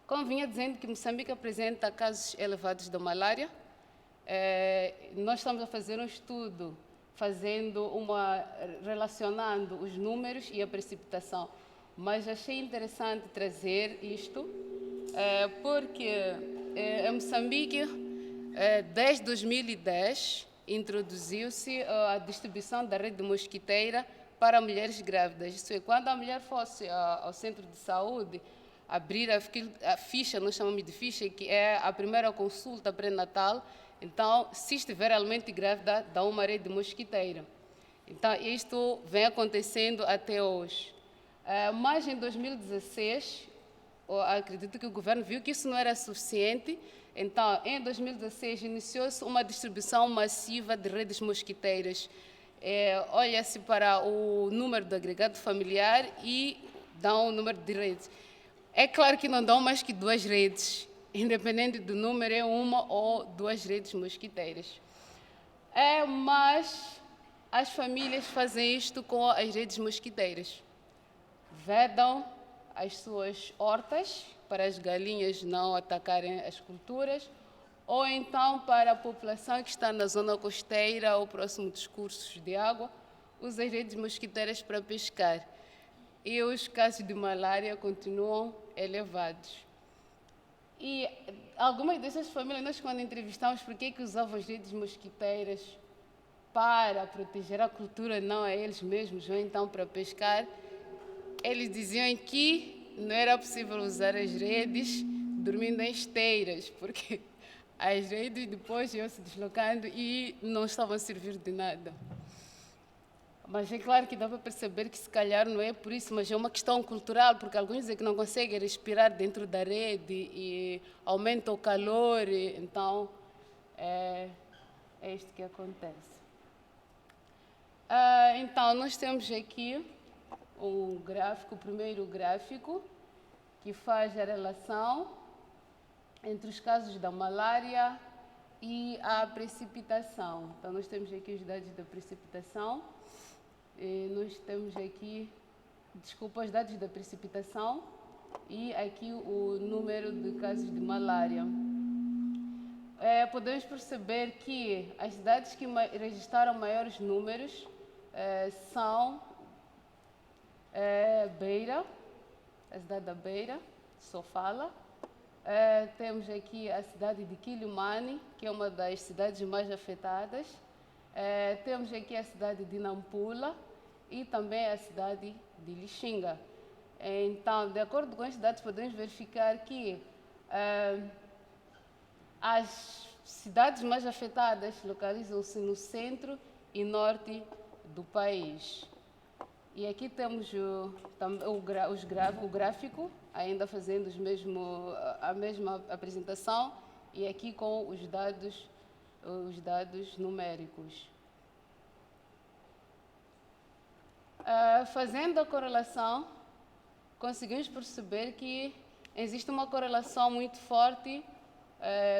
Como vinha dizendo que Moçambique apresenta casos elevados de malária, nós estamos a fazer um estudo relacionando os números e a precipitação, mas achei interessante trazer isto, porque em Moçambique, desde 2010, introduziu-se a distribuição da rede mosquiteira para mulheres grávidas. Isso é, quando a mulher fosse ao centro de saúde, abrir a ficha, nós chamamos de ficha, que é a primeira consulta pré-natal. Então, se estiver realmente grávida, dá uma rede mosquiteira. Então, isto vem acontecendo até hoje. Mas em 2016, acredito que o governo viu que isso não era suficiente. Então, em 2016, iniciou-se uma distribuição massiva de redes mosquiteiras. Olha-se para o número do agregado familiar e dão o número de redes. É claro que não dão mais que 2 redes. Independente do número, é 1 ou 2 redes mosquiteiras. Mas as famílias fazem isto com as redes mosquiteiras. Vedam as suas hortas para as galinhas não atacarem as culturas, ou então para a população que está na zona costeira ou próximo dos cursos de água, usa as redes mosquiteiras para pescar. E os casos de malária continuam elevados. E algumas dessas famílias, nós quando entrevistamos por que usavam as redes mosquiteiras para proteger a cultura, não a eles mesmos, ou então para pescar, eles diziam que não era possível usar as redes dormindo em esteiras, porque as redes depois iam se deslocando e não estavam a servir de nada. Mas é claro que dá para perceber que se calhar não é por isso, mas é uma questão cultural, porque alguns dizem que não conseguem respirar dentro da rede e aumenta o calor, então é isto que acontece. Então, nós temos aqui um gráfico, o primeiro gráfico, que faz a relação entre os casos da malária e a precipitação. Então, nós temos aqui os dados da precipitação. Nós temos aqui, os dados da precipitação e aqui o número de casos de malária. Podemos perceber que as cidades que registraram maiores números são Beira, a cidade da Beira, Sofala. Temos aqui a cidade de Quilimane, que é uma das cidades mais afetadas. Temos aqui a cidade de Nampula e também a cidade de Lixinga. Então, de acordo com estes dados, podemos verificar que as cidades mais afetadas localizam-se no centro e norte do país. E aqui temos o gráfico, ainda fazendo a mesma apresentação, e aqui com os dados numéricos. Fazendo a correlação, conseguimos perceber que existe uma correlação muito forte,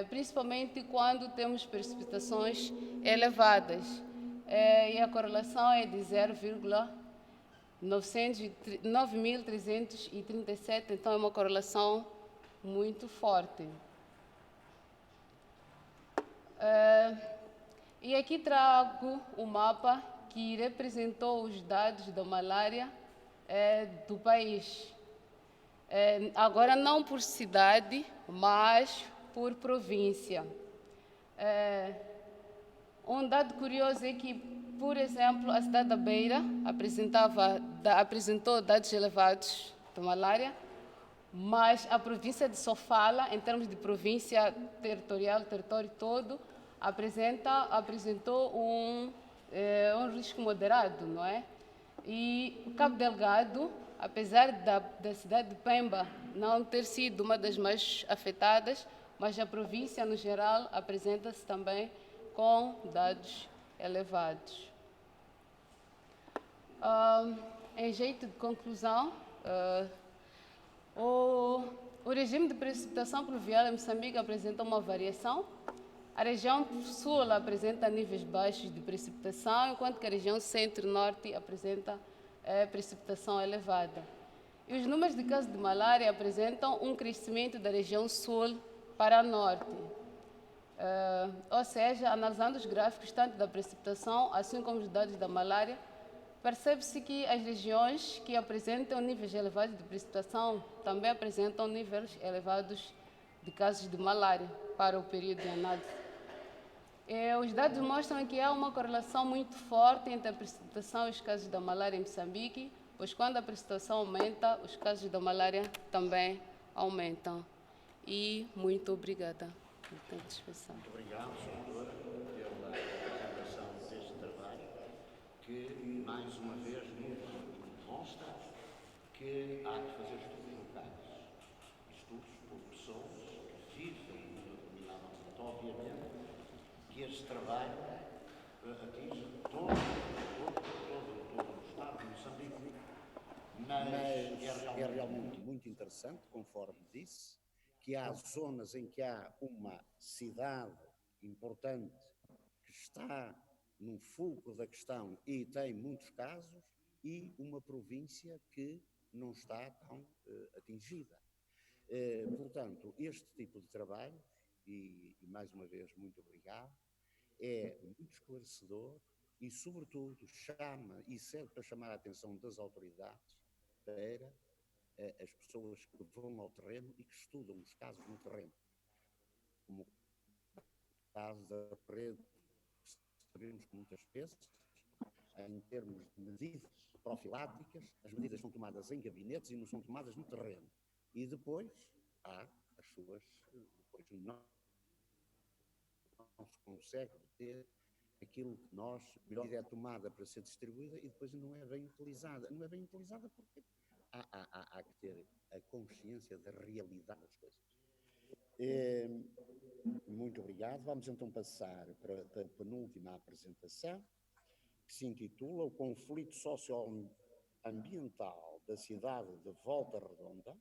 principalmente quando temos precipitações elevadas. E a correlação é de 0,9.337, então é uma correlação muito forte. E aqui trago o mapa que representou os dados da malária do país. Agora não por cidade, mas por província. Um dado curioso é que, por exemplo, a cidade da Beira apresentou dados elevados da malária, mas a província de Sofala, em termos de província territorial, território todo, apresentou um risco moderado, não é? E Cabo Delgado, apesar da cidade de Pemba não ter sido uma das mais afetadas, mas a província, no geral, apresenta-se também com dados elevados. Em jeito de conclusão, o regime de precipitação pluvial em Moçambique apresenta uma variação. A região sul apresenta níveis baixos de precipitação, enquanto que a região centro-norte apresenta precipitação elevada. E os números de casos de malária apresentam um crescimento da região sul para norte. Ou seja, analisando os gráficos tanto da precipitação, assim como os dados da malária, percebe-se que as regiões que apresentam níveis elevados de precipitação também apresentam níveis elevados de casos de malária para o período de análise. Os dados mostram que há uma correlação muito forte entre a precipitação e os casos da malária em Moçambique, pois quando a precipitação aumenta, os casos da malária também aumentam. E muito obrigada. Muito obrigado, doutora, pela apresentação deste trabalho, que mais uma vez nos demonstra que há de fazer estudos locais, estudos por pessoas que vivem numa determinada zona. Obviamente que este trabalho atinge todo o Estado de Moçambique, mas é realmente muito interessante, conforme disse, que há zonas em que há uma cidade importante que está no fulcro da questão e tem muitos casos, e uma província que não está tão atingida. Portanto, este tipo de trabalho, e mais uma vez muito obrigado, é muito esclarecedor e, sobretudo, serve para chamar a atenção das autoridades para as pessoas que vão ao terreno e que estudam os casos no terreno, como o caso da rede, sabemos que muitas vezes, em termos de medidas profiláticas, as medidas são tomadas em gabinetes e não são tomadas no terreno. E depois há as suas, depois não se consegue ter aquilo que nós, melhor é tomada para ser distribuída e depois não é bem utilizada. Não é bem utilizada porque há que ter a consciência da realidade das coisas. Muito obrigado. Vamos então passar para a penúltima apresentação, que se intitula O Conflito Socioambiental da Cidade de Volta Redonda,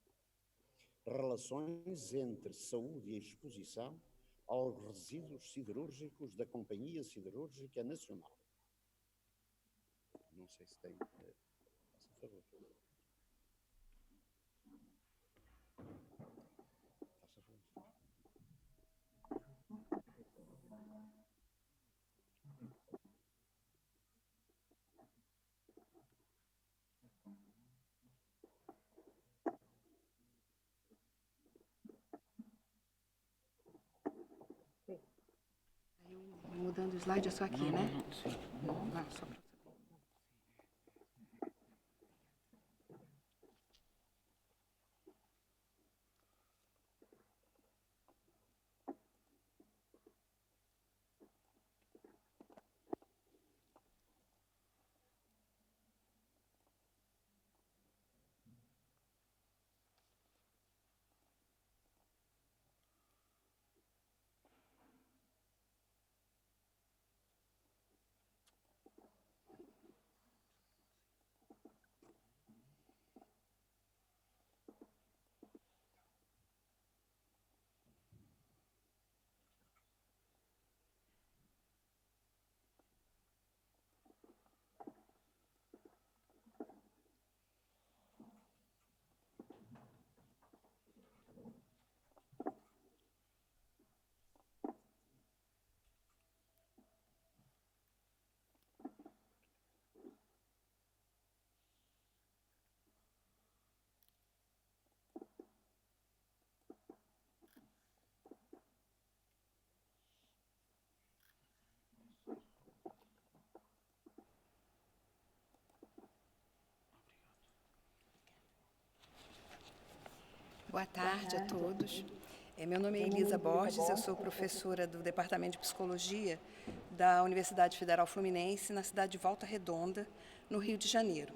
relações entre saúde e exposição aos resíduos siderúrgicos da Companhia Siderúrgica Nacional. Não sei se tem... Faça favor. mudando o slide, é só aqui, né? Não, só pra... Boa tarde a todos. Meu nome é Elisa Borges, eu sou professora do Departamento de Psicologia da Universidade Federal Fluminense, na cidade de Volta Redonda, no Rio de Janeiro.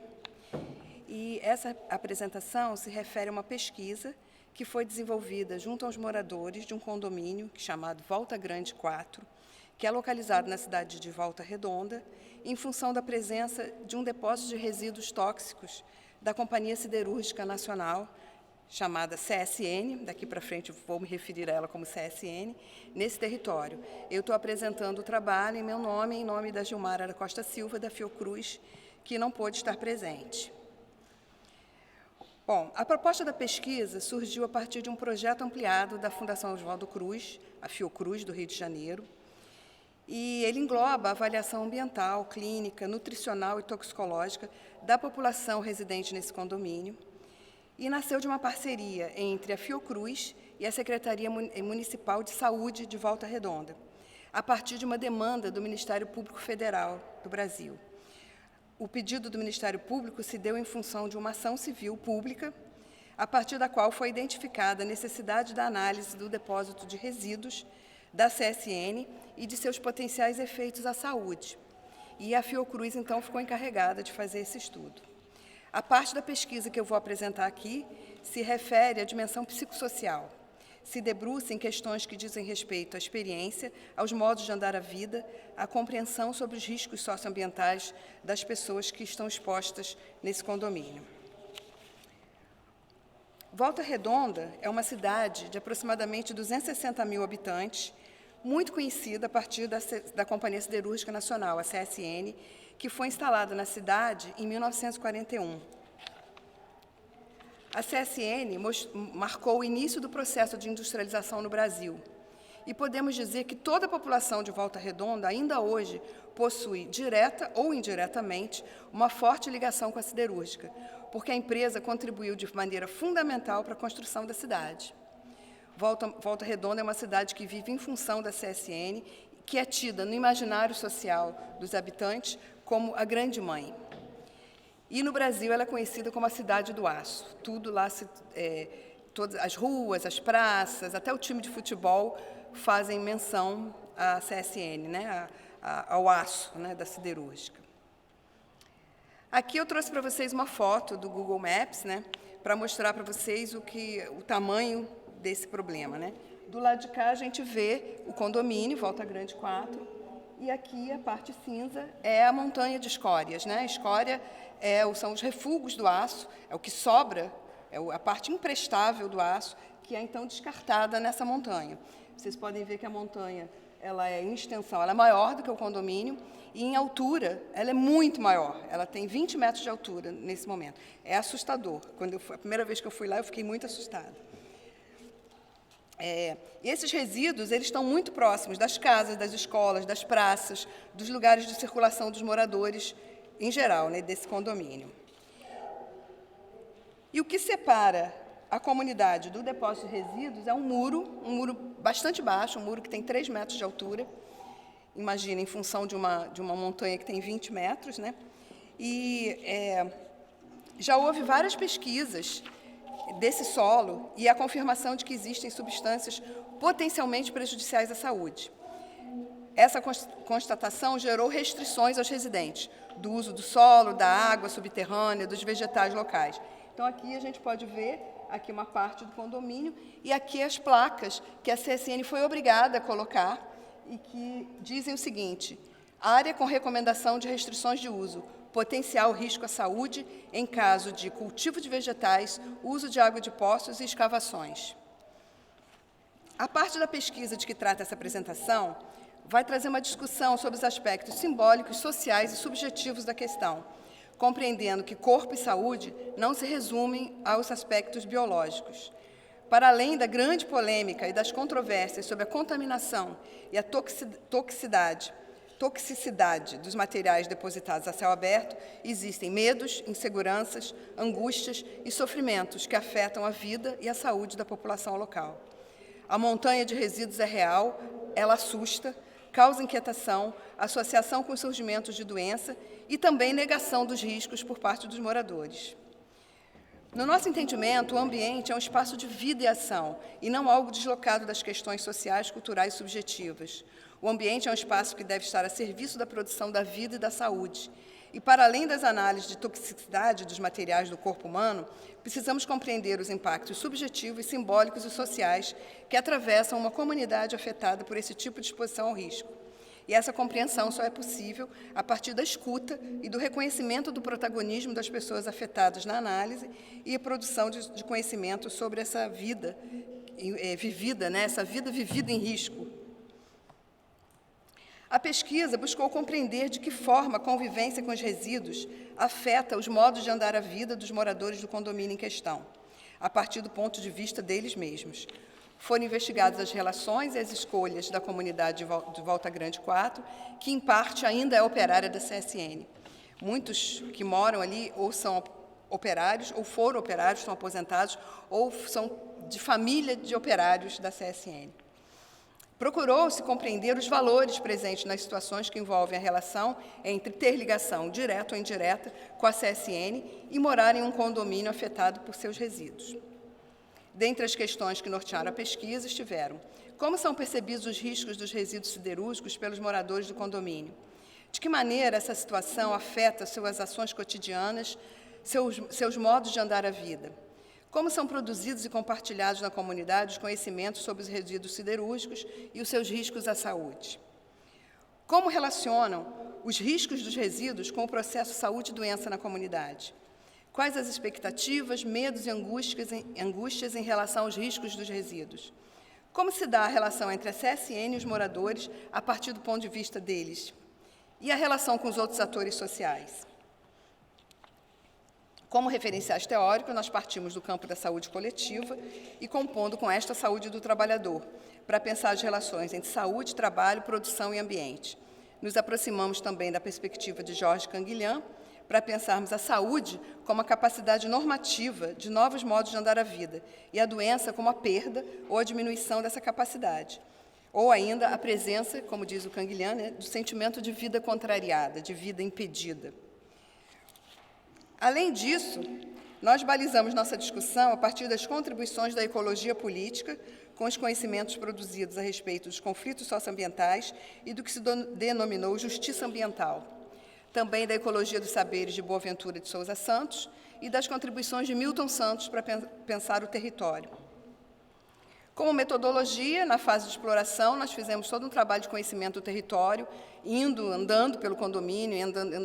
E essa apresentação se refere a uma pesquisa que foi desenvolvida junto aos moradores de um condomínio chamado Volta Grande 4, que é localizado na cidade de Volta Redonda, em função da presença de um depósito de resíduos tóxicos da Companhia Siderúrgica Nacional, chamada CSN, daqui para frente vou me referir a ela como CSN, nesse território. Eu estou apresentando o trabalho em meu nome, em nome da Gilmara da Costa Silva, da Fiocruz, que não pôde estar presente. Bom, a proposta da pesquisa surgiu a partir de um projeto ampliado da Fundação Oswaldo Cruz, a Fiocruz, do Rio de Janeiro, e ele engloba a avaliação ambiental, clínica, nutricional e toxicológica da população residente nesse condomínio, e nasceu de uma parceria entre a Fiocruz e a Secretaria Municipal de Saúde de Volta Redonda, a partir de uma demanda do Ministério Público Federal do Brasil. O pedido do Ministério Público se deu em função de uma ação civil pública, a partir da qual foi identificada a necessidade da análise do depósito de resíduos da CSN e de seus potenciais efeitos à saúde. E a Fiocruz, então, ficou encarregada de fazer esse estudo. A parte da pesquisa que eu vou apresentar aqui se refere à dimensão psicossocial, se debruça em questões que dizem respeito à experiência, aos modos de andar a vida, à compreensão sobre os riscos socioambientais das pessoas que estão expostas nesse condomínio. Volta Redonda é uma cidade de aproximadamente 260 mil habitantes, muito conhecida a partir da Companhia Siderúrgica Nacional, a CSN, que foi instalada na cidade em 1941. A CSN marcou o início do processo de industrialização no Brasil. E podemos dizer que toda a população de Volta Redonda, ainda hoje, possui, direta ou indiretamente, uma forte ligação com a siderúrgica, porque a empresa contribuiu de maneira fundamental para a construção da cidade. Volta Redonda é uma cidade que vive em função da CSN, que é tida no imaginário social dos habitantes como a grande mãe. E no Brasil ela é conhecida como a cidade do aço. Tudo lá, todas as ruas, as praças, até o time de futebol fazem menção à CSN, né, ao aço, né, da siderúrgica. Aqui eu trouxe para vocês uma foto do Google Maps, né, para mostrar para vocês o tamanho desse problema, né. Do lado de cá a gente vê o condomínio, Volta Grande 4, e aqui a parte cinza é a montanha de escórias, né? A escória são os refugos do aço, é o que sobra, a parte imprestável do aço, que é então descartada nessa montanha. Vocês podem ver que a montanha, ela é em extensão, ela é maior do que o condomínio, e em altura ela é muito maior, ela tem 20 metros de altura nesse momento. É assustador. A primeira vez que eu fui lá, eu fiquei muito assustada. E esses resíduos eles estão muito próximos das casas, das escolas, das praças, dos lugares de circulação dos moradores em geral, né, desse condomínio. E o que separa a comunidade do depósito de resíduos é um muro bastante baixo, um muro que tem 3 metros de altura, imagina, em função de uma montanha que tem 20 metros, né? E já houve várias pesquisas desse solo e a confirmação de que existem substâncias potencialmente prejudiciais à saúde. Essa constatação gerou restrições aos residentes do uso do solo, da água subterrânea, dos vegetais locais. Então, aqui a gente pode ver aqui uma parte do condomínio e aqui as placas que a CSN foi obrigada a colocar e que dizem o seguinte: área com recomendação de restrições de uso, potencial risco à saúde em caso de cultivo de vegetais, uso de água de poços e escavações. A parte da pesquisa de que trata essa apresentação vai trazer uma discussão sobre os aspectos simbólicos, sociais e subjetivos da questão, compreendendo que corpo e saúde não se resumem aos aspectos biológicos. Para além da grande polêmica e das controvérsias sobre a contaminação e a toxicidade dos materiais depositados a céu aberto, existem medos, inseguranças, angústias e sofrimentos que afetam a vida e a saúde da população local. A montanha de resíduos é real, ela assusta, causa inquietação, associação com surgimentos de doença e também negação dos riscos por parte dos moradores. No nosso entendimento, o ambiente é um espaço de vida e ação, e não algo deslocado das questões sociais, culturais e subjetivas. O ambiente é um espaço que deve estar a serviço da produção da vida e da saúde. E, para além das análises de toxicidade dos materiais do corpo humano, precisamos compreender os impactos subjetivos, simbólicos e sociais que atravessam uma comunidade afetada por esse tipo de exposição ao risco. E essa compreensão só é possível a partir da escuta e do reconhecimento do protagonismo das pessoas afetadas na análise e a produção de conhecimento sobre essa vida vivida, né, essa vida vivida em risco. A pesquisa buscou compreender de que forma a convivência com os resíduos afeta os modos de andar a vida dos moradores do condomínio em questão, a partir do ponto de vista deles mesmos. Foram investigadas as relações e as escolhas da comunidade de Volta Grande 4, que, em parte, ainda é operária da CSN. Muitos que moram ali ou são operários, ou foram operários, estão aposentados, ou são de família de operários da CSN. Procurou-se compreender os valores presentes nas situações que envolvem a relação entre ter ligação direta ou indireta com a CSN e morar em um condomínio afetado por seus resíduos. Dentre as questões que nortearam a pesquisa estiveram: como são percebidos os riscos dos resíduos siderúrgicos pelos moradores do condomínio? De que maneira essa situação afeta suas ações cotidianas, seus modos de andar a vida? Como são produzidos e compartilhados na comunidade os conhecimentos sobre os resíduos siderúrgicos e os seus riscos à saúde? Como relacionam os riscos dos resíduos com o processo saúde e doença na comunidade? Quais as expectativas, medos e angústias em relação aos riscos dos resíduos? Como se dá a relação entre a CSN e os moradores a partir do ponto de vista deles? E a relação com os outros atores sociais? Como referenciais teóricos, nós partimos do campo da saúde coletiva e compondo com esta a saúde do trabalhador, para pensar as relações entre saúde, trabalho, produção e ambiente. Nos aproximamos também da perspectiva de Jorge Canguilhem, para pensarmos a saúde como a capacidade normativa de novos modos de andar a vida, e a doença como a perda ou a diminuição dessa capacidade. Ou ainda a presença, como diz o Canguilhem, né, do sentimento de vida contrariada, de vida impedida. Além disso, nós balizamos nossa discussão a partir das contribuições da ecologia política, com os conhecimentos produzidos a respeito dos conflitos socioambientais e do que se denominou justiça ambiental. Também da ecologia dos saberes de Boaventura de Souza Santos e das contribuições de Milton Santos para pensar o território. Como metodologia, na fase de exploração, nós fizemos todo um trabalho de conhecimento do território, andando pelo condomínio,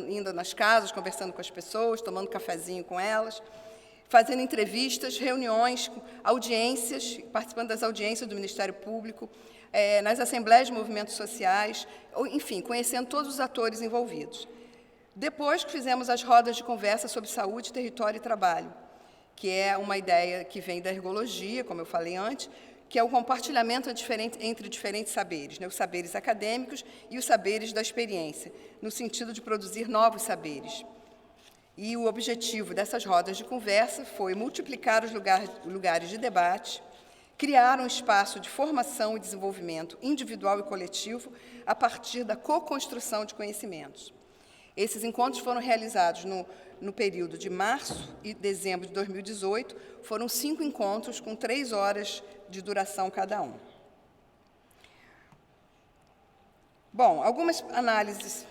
indo nas casas, conversando com as pessoas, tomando cafezinho com elas, fazendo entrevistas, reuniões, audiências, participando das audiências do Ministério Público, nas assembleias de movimentos sociais, enfim, conhecendo todos os atores envolvidos. Depois que fizemos as rodas de conversa sobre saúde, território e trabalho, que é uma ideia que vem da ergologia, como eu falei antes, que é o compartilhamento entre diferentes saberes, né, os saberes acadêmicos e os saberes da experiência, no sentido de produzir novos saberes. E o objetivo dessas rodas de conversa foi multiplicar os lugares de debate, criar um espaço de formação e desenvolvimento individual e coletivo a partir da co-construção de conhecimentos. Esses encontros foram realizados no período de março e dezembro de 2018, foram 5 encontros com 3 horas de duração cada um. Bom, algumas análises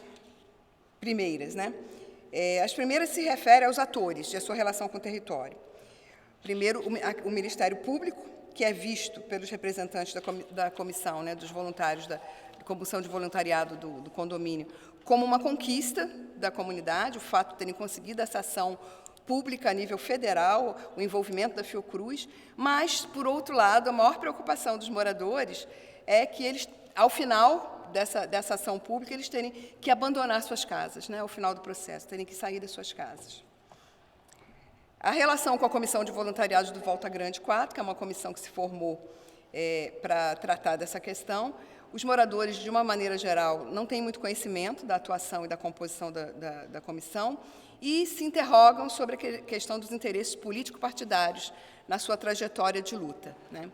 primeiras, né? As primeiras se referem aos atores e a sua relação com o território. Primeiro, o Ministério Público, que é visto pelos representantes da comissão, né, dos voluntários, da comissão de voluntariado do condomínio, como uma conquista da comunidade, o fato de terem conseguido essa ação pública a nível federal, o envolvimento da Fiocruz, mas, por outro lado, a maior preocupação dos moradores é que eles, ao final dessa ação pública, eles terem que abandonar suas casas, né, ao final do processo, terem que sair das suas casas. A relação com a Comissão de Voluntariados do Volta Grande 4, que é uma comissão que se formou para tratar dessa questão, os moradores, de uma maneira geral, não têm muito conhecimento da atuação e da composição da comissão e se interrogam sobre a questão dos interesses político-partidários na sua trajetória de luta, né?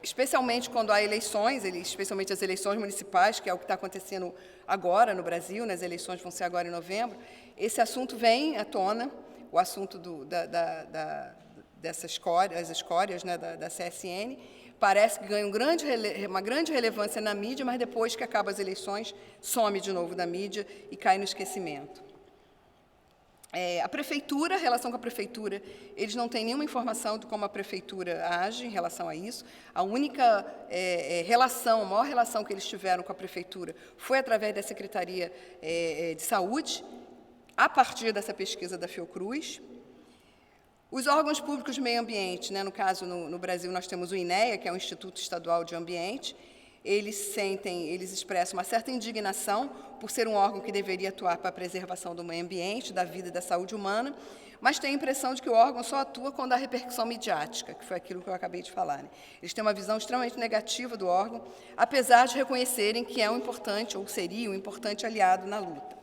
Especialmente quando há eleições, especialmente as eleições municipais, que é o que está acontecendo agora no Brasil, né? As eleições vão ser agora em novembro, esse assunto vem à tona, o assunto dessas escórias, né, da CSN, parece que ganha uma grande relevância na mídia, mas depois que acabam as eleições, some de novo da mídia e cai no esquecimento. A prefeitura, a relação com a prefeitura, eles não têm nenhuma informação de como a prefeitura age em relação a isso. A única relação, a maior relação que eles tiveram com a prefeitura foi através da Secretaria de Saúde, a partir dessa pesquisa da Fiocruz. Os órgãos públicos de meio ambiente, né, no caso, no Brasil, nós temos o INEA, que é o Instituto Estadual de Ambiente, eles expressam uma certa indignação por ser um órgão que deveria atuar para a preservação do meio ambiente, da vida e da saúde humana, mas têm a impressão de que o órgão só atua quando há repercussão midiática, que foi aquilo que eu acabei de falar, né? Eles têm uma visão extremamente negativa do órgão, apesar de reconhecerem que é um importante, ou seria um importante aliado na luta.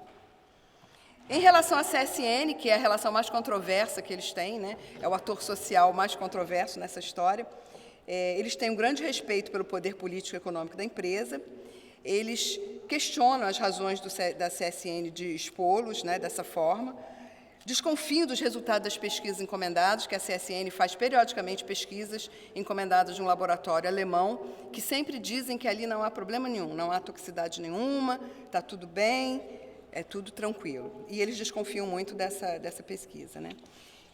Em relação à CSN, que é a relação mais controversa que eles têm, né, é o ator social mais controverso nessa história, eles têm um grande respeito pelo poder político e econômico da empresa, eles questionam as razões da CSN de expô-los, né, dessa forma, desconfiam dos resultados das pesquisas encomendadas, que a CSN faz periodicamente pesquisas encomendadas de um laboratório alemão, que sempre dizem que ali não há problema nenhum, não há toxicidade nenhuma, está tudo bem, é tudo tranquilo. E eles desconfiam muito dessa pesquisa, né?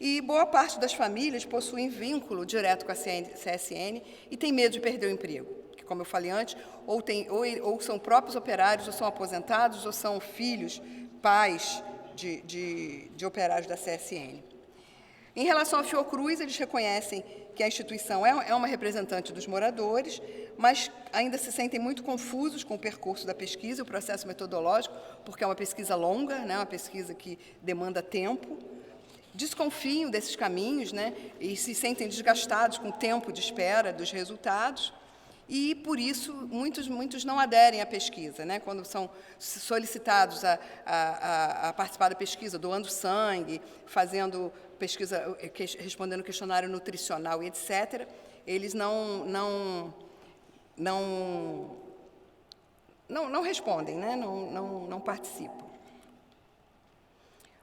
E boa parte das famílias possuem vínculo direto com a CSN e tem medo de perder o emprego, que, como eu falei antes, ou são próprios operários, ou são aposentados, ou são filhos, pais de operários da CSN. Em relação à Fiocruz, eles reconhecem que a instituição é uma representante dos moradores, mas ainda se sentem muito confusos com o percurso da pesquisa, o processo metodológico, porque é uma pesquisa longa, né, uma pesquisa que demanda tempo. Desconfiam desses caminhos, né, e se sentem desgastados com o tempo de espera dos resultados, e, por isso, muitos não aderem à pesquisa, né, quando são solicitados a participar da pesquisa, doando sangue, fazendo pesquisa, respondendo questionário nutricional e etc., eles não respondem, né, não participam.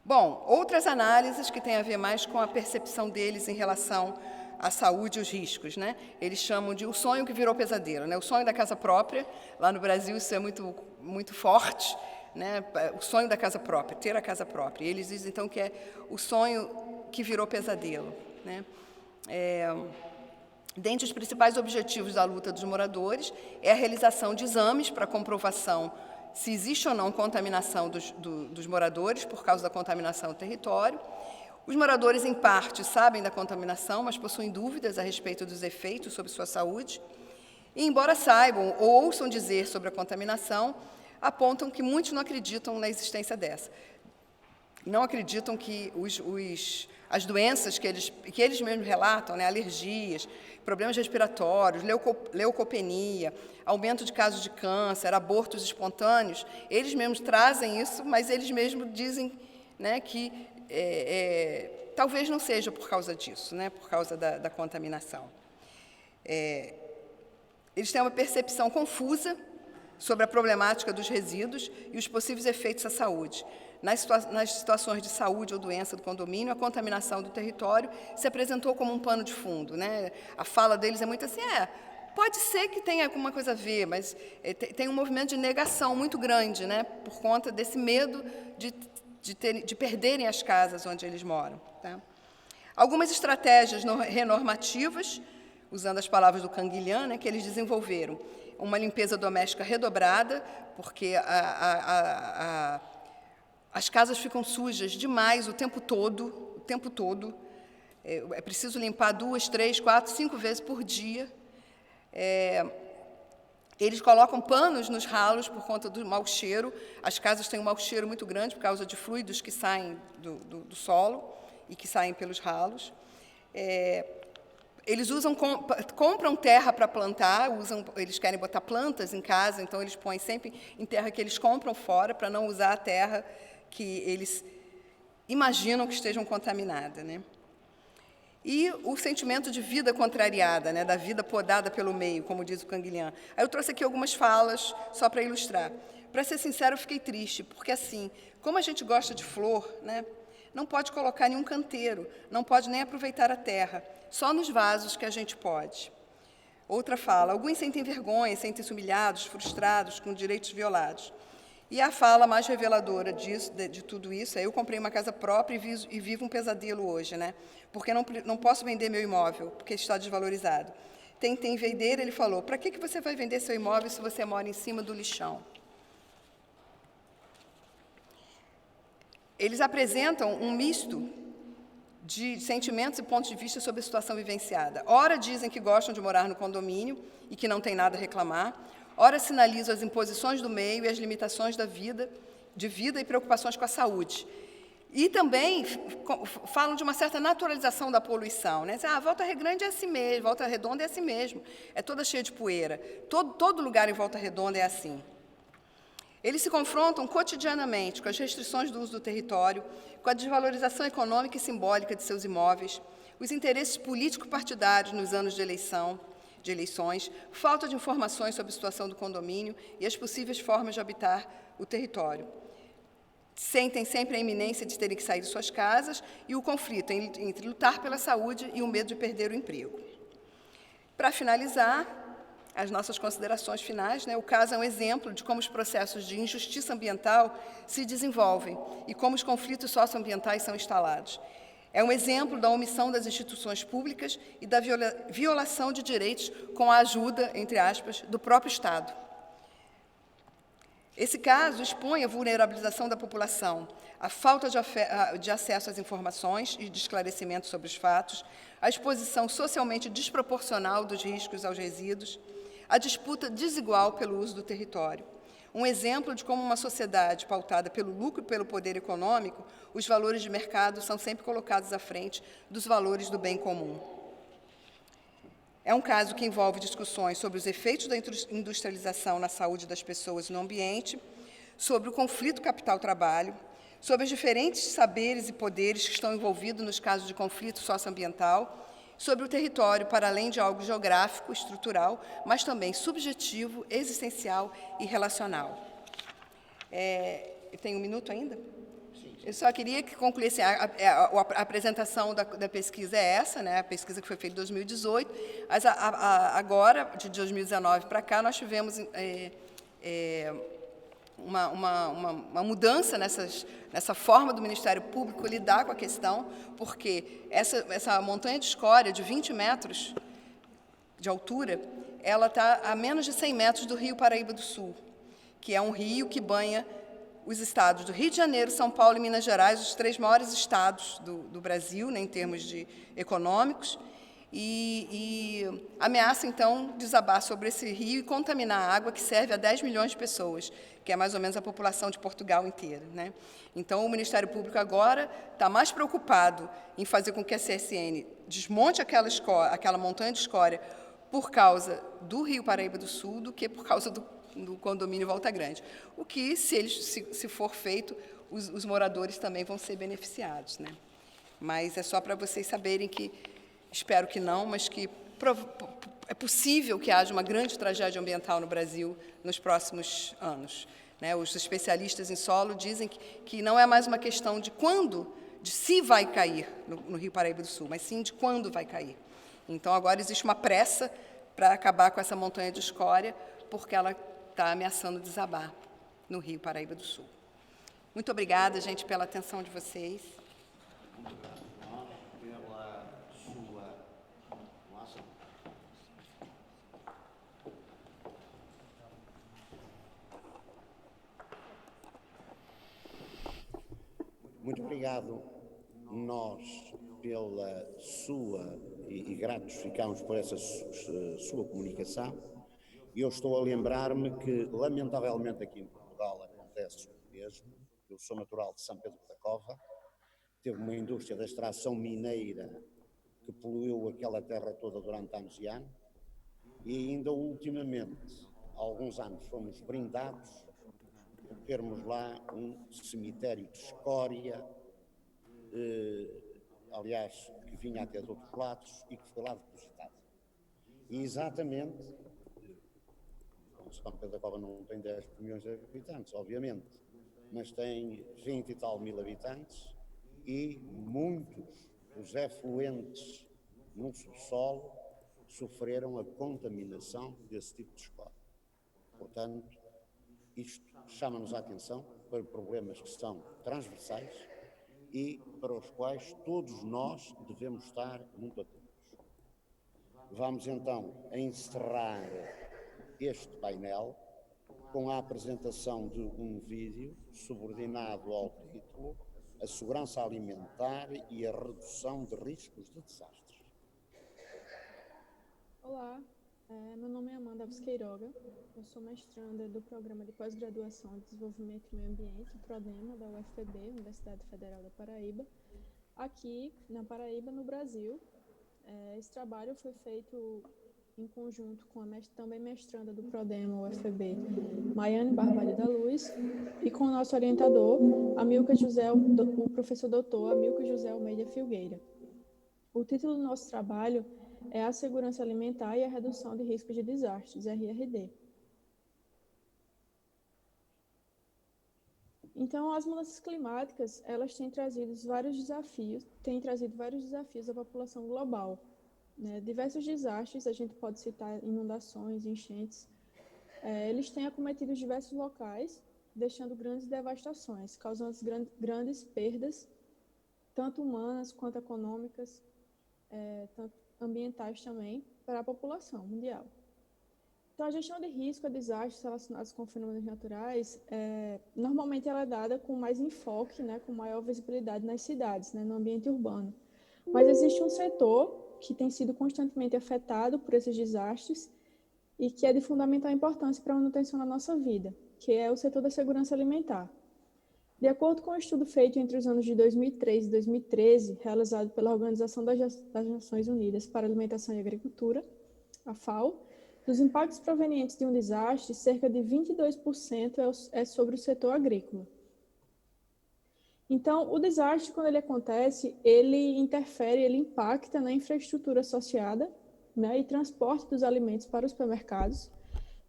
Bom, outras análises que têm a ver mais com a percepção deles em relação à saúde e os riscos, né? Eles chamam de o sonho que virou pesadelo, né? O sonho da casa própria, lá no Brasil isso é muito, muito forte, né? O sonho da casa própria, ter a casa própria. E eles dizem, então, que é o sonho que virou pesadelo, né? Dentre os principais objetivos da luta dos moradores é a realização de exames para comprovação se existe ou não contaminação dos moradores por causa da contaminação do território. Os moradores, em parte, sabem da contaminação, mas possuem dúvidas a respeito dos efeitos sobre sua saúde. E, embora saibam ou ouçam dizer sobre a contaminação, apontam que muitos não acreditam na existência dessa. Não acreditam que as doenças que eles mesmos relatam, né, alergias, problemas respiratórios, leucopenia, aumento de casos de câncer, abortos espontâneos, eles mesmos trazem isso, mas eles mesmos dizem, né, que talvez não seja por causa disso, né, por causa da contaminação. Eles têm uma percepção confusa sobre a problemática dos resíduos e os possíveis efeitos à saúde. Nas situações de saúde ou doença do condomínio, a contaminação do território se apresentou como um pano de fundo, né? A fala deles é muito assim, pode ser que tenha alguma coisa a ver, mas tem um movimento de negação muito grande, né? Por conta desse medo de perderem as casas onde eles moram. Tá? Algumas estratégias renormativas, usando as palavras do Canguilhan, né, que eles desenvolveram. Uma limpeza doméstica redobrada, porque as casas ficam sujas demais o tempo todo. É preciso limpar 2, 3, 4, 5 vezes por dia. Eles colocam panos nos ralos por conta do mau cheiro. As casas têm um mau cheiro muito grande por causa de fluidos que saem do solo e que saem pelos ralos. Eles compram terra para plantar, eles querem botar plantas em casa, então eles põem sempre em terra que eles compram fora, para não usar a terra que eles imaginam que estejam contaminada, né? E o sentimento de vida contrariada, né, da vida podada pelo meio, como diz o Canguilhan. Aí eu trouxe aqui algumas falas, só para ilustrar. Para ser sincero, eu fiquei triste, porque, assim, como a gente gosta de flor, né, não pode colocar nenhum canteiro, não pode nem aproveitar a terra, só nos vasos que a gente pode. Outra fala, alguns sentem vergonha, sentem-se humilhados, frustrados, com direitos violados. E a fala mais reveladora de tudo isso é: eu comprei uma casa própria e vivo um pesadelo hoje, né? Porque não posso vender meu imóvel, porque está desvalorizado. Tentei vender, ele falou, para que você vai vender seu imóvel se você mora em cima do lixão? Eles apresentam um misto de sentimentos e pontos de vista sobre a situação vivenciada. Ora dizem que gostam de morar no condomínio e que não tem nada a reclamar. Ora sinalizam as imposições do meio e as limitações de vida e preocupações com a saúde. E também falam de uma certa naturalização da poluição, né? Volta Redonda é assim mesmo, Volta Redonda é assim mesmo, é toda cheia de poeira. Todo lugar em Volta Redonda é assim. Eles se confrontam cotidianamente com as restrições do uso do território, com a desvalorização econômica e simbólica de seus imóveis, os interesses político-partidários nos anos de eleições, falta de informações sobre a situação do condomínio e as possíveis formas de habitar o território. Sentem sempre a iminência de terem que sair de suas casas e o conflito entre lutar pela saúde e o medo de perder o emprego. Para finalizar, as nossas considerações finais, né, o caso é um exemplo de como os processos de injustiça ambiental se desenvolvem e como os conflitos socioambientais são instalados. É um exemplo da omissão das instituições públicas e da violação de direitos com a ajuda, entre aspas, do próprio Estado. Esse caso expõe a vulnerabilização da população, a falta de acesso às informações e de esclarecimento sobre os fatos, a exposição socialmente desproporcional dos riscos aos resíduos, a disputa desigual pelo uso do território. Um exemplo de como uma sociedade pautada pelo lucro e pelo poder econômico, os valores de mercado são sempre colocados à frente dos valores do bem comum. É um caso que envolve discussões sobre os efeitos da industrialização na saúde das pessoas e no ambiente, sobre o conflito capital-trabalho, sobre os diferentes saberes e poderes que estão envolvidos nos casos de conflito socioambiental, sobre o território para além de algo geográfico, estrutural, mas também subjetivo, existencial e relacional. Eu tenho um minuto ainda? Eu só queria que concluísse, a apresentação da pesquisa é essa, né, a pesquisa que foi feita em 2018, mas agora, de 2019 para cá, nós tivemos uma mudança nessa forma do Ministério Público lidar com a questão, porque essa montanha de escória de 20 metros de altura, ela está a menos de 100 metros do Rio Paraíba do Sul, que é um rio que banha os estados do Rio de Janeiro, São Paulo e Minas Gerais, os 3 maiores estados do Brasil, né, em termos econômicos, e ameaça, então, desabar sobre esse rio e contaminar a água que serve a 10 milhões de pessoas, que é mais ou menos a população de Portugal inteira, né? Então, o Ministério Público agora está mais preocupado em fazer com que a CSN desmonte aquela montanha de escória por causa do Rio Paraíba do Sul do que por causa do condomínio Volta Grande. O que, se for feito, os moradores também vão ser beneficiados, né? Mas é só para vocês saberem que, espero que não, mas que é possível que haja uma grande tragédia ambiental no Brasil nos próximos anos. Né? Os especialistas em solo dizem que não é mais uma questão de quando, de se vai cair no Rio Paraíba do Sul, mas sim de quando vai cair. Então, agora existe uma pressa para acabar com essa montanha de escória, porque ela está ameaçando desabar no Rio Paraíba do Sul. Muito obrigada, gente, pela atenção de vocês. Muito obrigado, nós, pela sua, e gratos ficamos por essa sua comunicação. E eu estou a lembrar-me que, lamentavelmente, aqui em Portugal acontece o mesmo. Eu sou natural de São Pedro da Cova, teve uma indústria da extração mineira que poluiu aquela terra toda durante anos e anos, e ainda ultimamente, há alguns anos, fomos brindados por termos lá um cemitério de escória, aliás, que vinha até de outros lados e que foi lá depositado. E exatamente, São Pedro da Cova não tem 10 milhões de habitantes, obviamente, mas tem 20 e tal mil habitantes e muitos dos efluentes no subsolo sofreram a contaminação desse tipo de escória. Portanto, isto chama-nos a atenção para problemas que são transversais e para os quais todos nós devemos estar muito atentos. Vamos então encerrar este painel com a apresentação de um vídeo subordinado ao título A Segurança Alimentar e a Redução de Riscos de Desastres. Olá, meu nome é Amanda Alves Queiroga, eu sou mestranda do Programa de Pós-Graduação em Desenvolvimento e Meio Ambiente, PRODEMA, da UFPB, Universidade Federal da Paraíba, aqui na Paraíba, no Brasil. Esse trabalho foi feito em conjunto com a também mestranda do PRODEMA, UFPB, Maiane Barbalho da Luz, e com o nosso orientador, o professor doutor Amilcar José Almeida Filgueira. O título do nosso trabalho é a Segurança Alimentar e a Redução de Riscos de Desastres, RRD. Então, as mudanças climáticas, elas têm trazido vários desafios à população global. Né? Diversos desastres, a gente pode citar inundações, enchentes, eles têm acometido diversos locais, deixando grandes devastações, causando grandes perdas, tanto humanas quanto econômicas, tanto ambientais também, para a população mundial. Então, a gestão de risco a desastres relacionados com fenômenos naturais, normalmente ela é dada com mais enfoque, né, com maior visibilidade nas cidades, né, no ambiente urbano. Mas existe um setor que tem sido constantemente afetado por esses desastres e que é de fundamental importância para a manutenção da nossa vida, que é o setor da segurança alimentar. De acordo com um estudo feito entre os anos de 2003 e 2013, realizado pela Organização das Nações Unidas para a Alimentação e Agricultura, a FAO, dos impactos provenientes de um desastre, cerca de 22% é sobre o setor agrícola. Então, o desastre, quando ele acontece, ele interfere, ele impacta na infraestrutura associada, né, e transporte dos alimentos para os supermercados.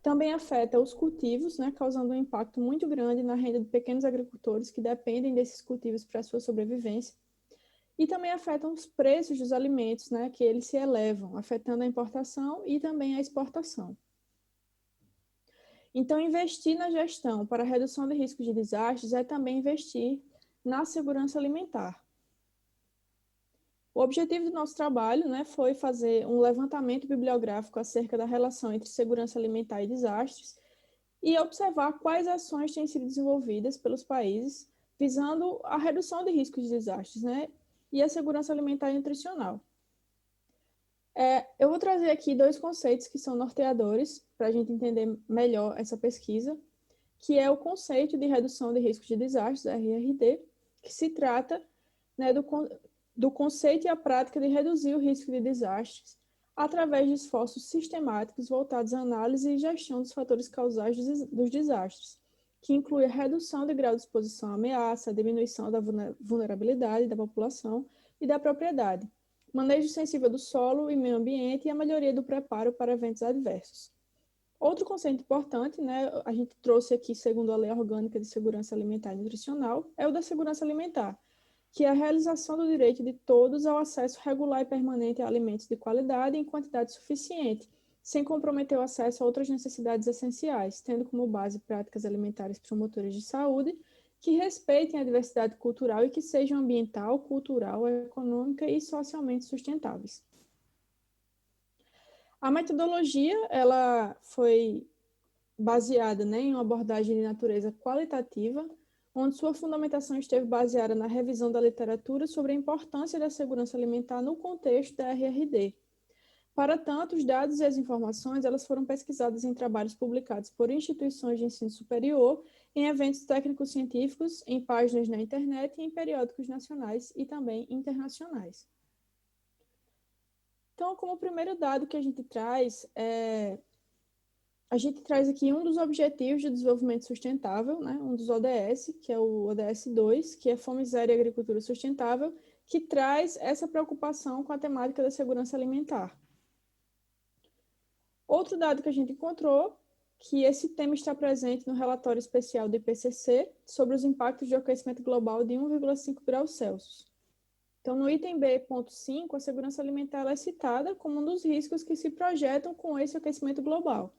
Também afeta os cultivos, né, causando um impacto muito grande na renda de pequenos agricultores que dependem desses cultivos para a sua sobrevivência. E também afetam os preços dos alimentos, né, que eles se elevam, afetando a importação e também a exportação. Então, investir na gestão para a redução de riscos de desastres é também investir na segurança alimentar. O objetivo do nosso trabalho, né, foi fazer um levantamento bibliográfico acerca da relação entre segurança alimentar e desastres e observar quais ações têm sido desenvolvidas pelos países visando a redução de riscos de desastres, né, e a segurança alimentar e nutricional. Eu vou trazer aqui dois conceitos que são norteadores para a gente entender melhor essa pesquisa, que é o conceito de redução de riscos de desastres, RRD, que se trata, né, do conceito e a prática de reduzir o risco de desastres através de esforços sistemáticos voltados à análise e gestão dos fatores causais dos desastres, que inclui a redução de grau de exposição à ameaça, a diminuição da vulnerabilidade da população e da propriedade, manejo sensível do solo e meio ambiente e a melhoria do preparo para eventos adversos. Outro conceito importante, né, a gente trouxe aqui, segundo a Lei Orgânica de Segurança Alimentar e Nutricional, é o da segurança alimentar, que é a realização do direito de todos ao acesso regular e permanente a alimentos de qualidade e em quantidade suficiente, sem comprometer o acesso a outras necessidades essenciais, tendo como base práticas alimentares promotoras de saúde, que respeitem a diversidade cultural e que sejam ambiental, cultural, econômica e socialmente sustentáveis. A metodologia, ela foi baseada, né, em uma abordagem de natureza qualitativa, onde sua fundamentação esteve baseada na revisão da literatura sobre a importância da segurança alimentar no contexto da RRD. Para tanto, os dados e as informações elas foram pesquisadas em trabalhos publicados por instituições de ensino superior, em eventos técnicos científicos, em páginas na internet e em periódicos nacionais e também internacionais. Então, como primeiro dado que a gente traz aqui um dos Objetivos de Desenvolvimento Sustentável, né, um dos ODS, que é o ODS 2, que é Fome Zero e Agricultura Sustentável, que traz essa preocupação com a temática da segurança alimentar. Outro dado que a gente encontrou, que esse tema está presente no relatório especial do IPCC sobre os impactos do aquecimento global de 1,5 graus Celsius. Então, no item B.5, a segurança alimentar é citada como um dos riscos que se projetam com esse aquecimento global.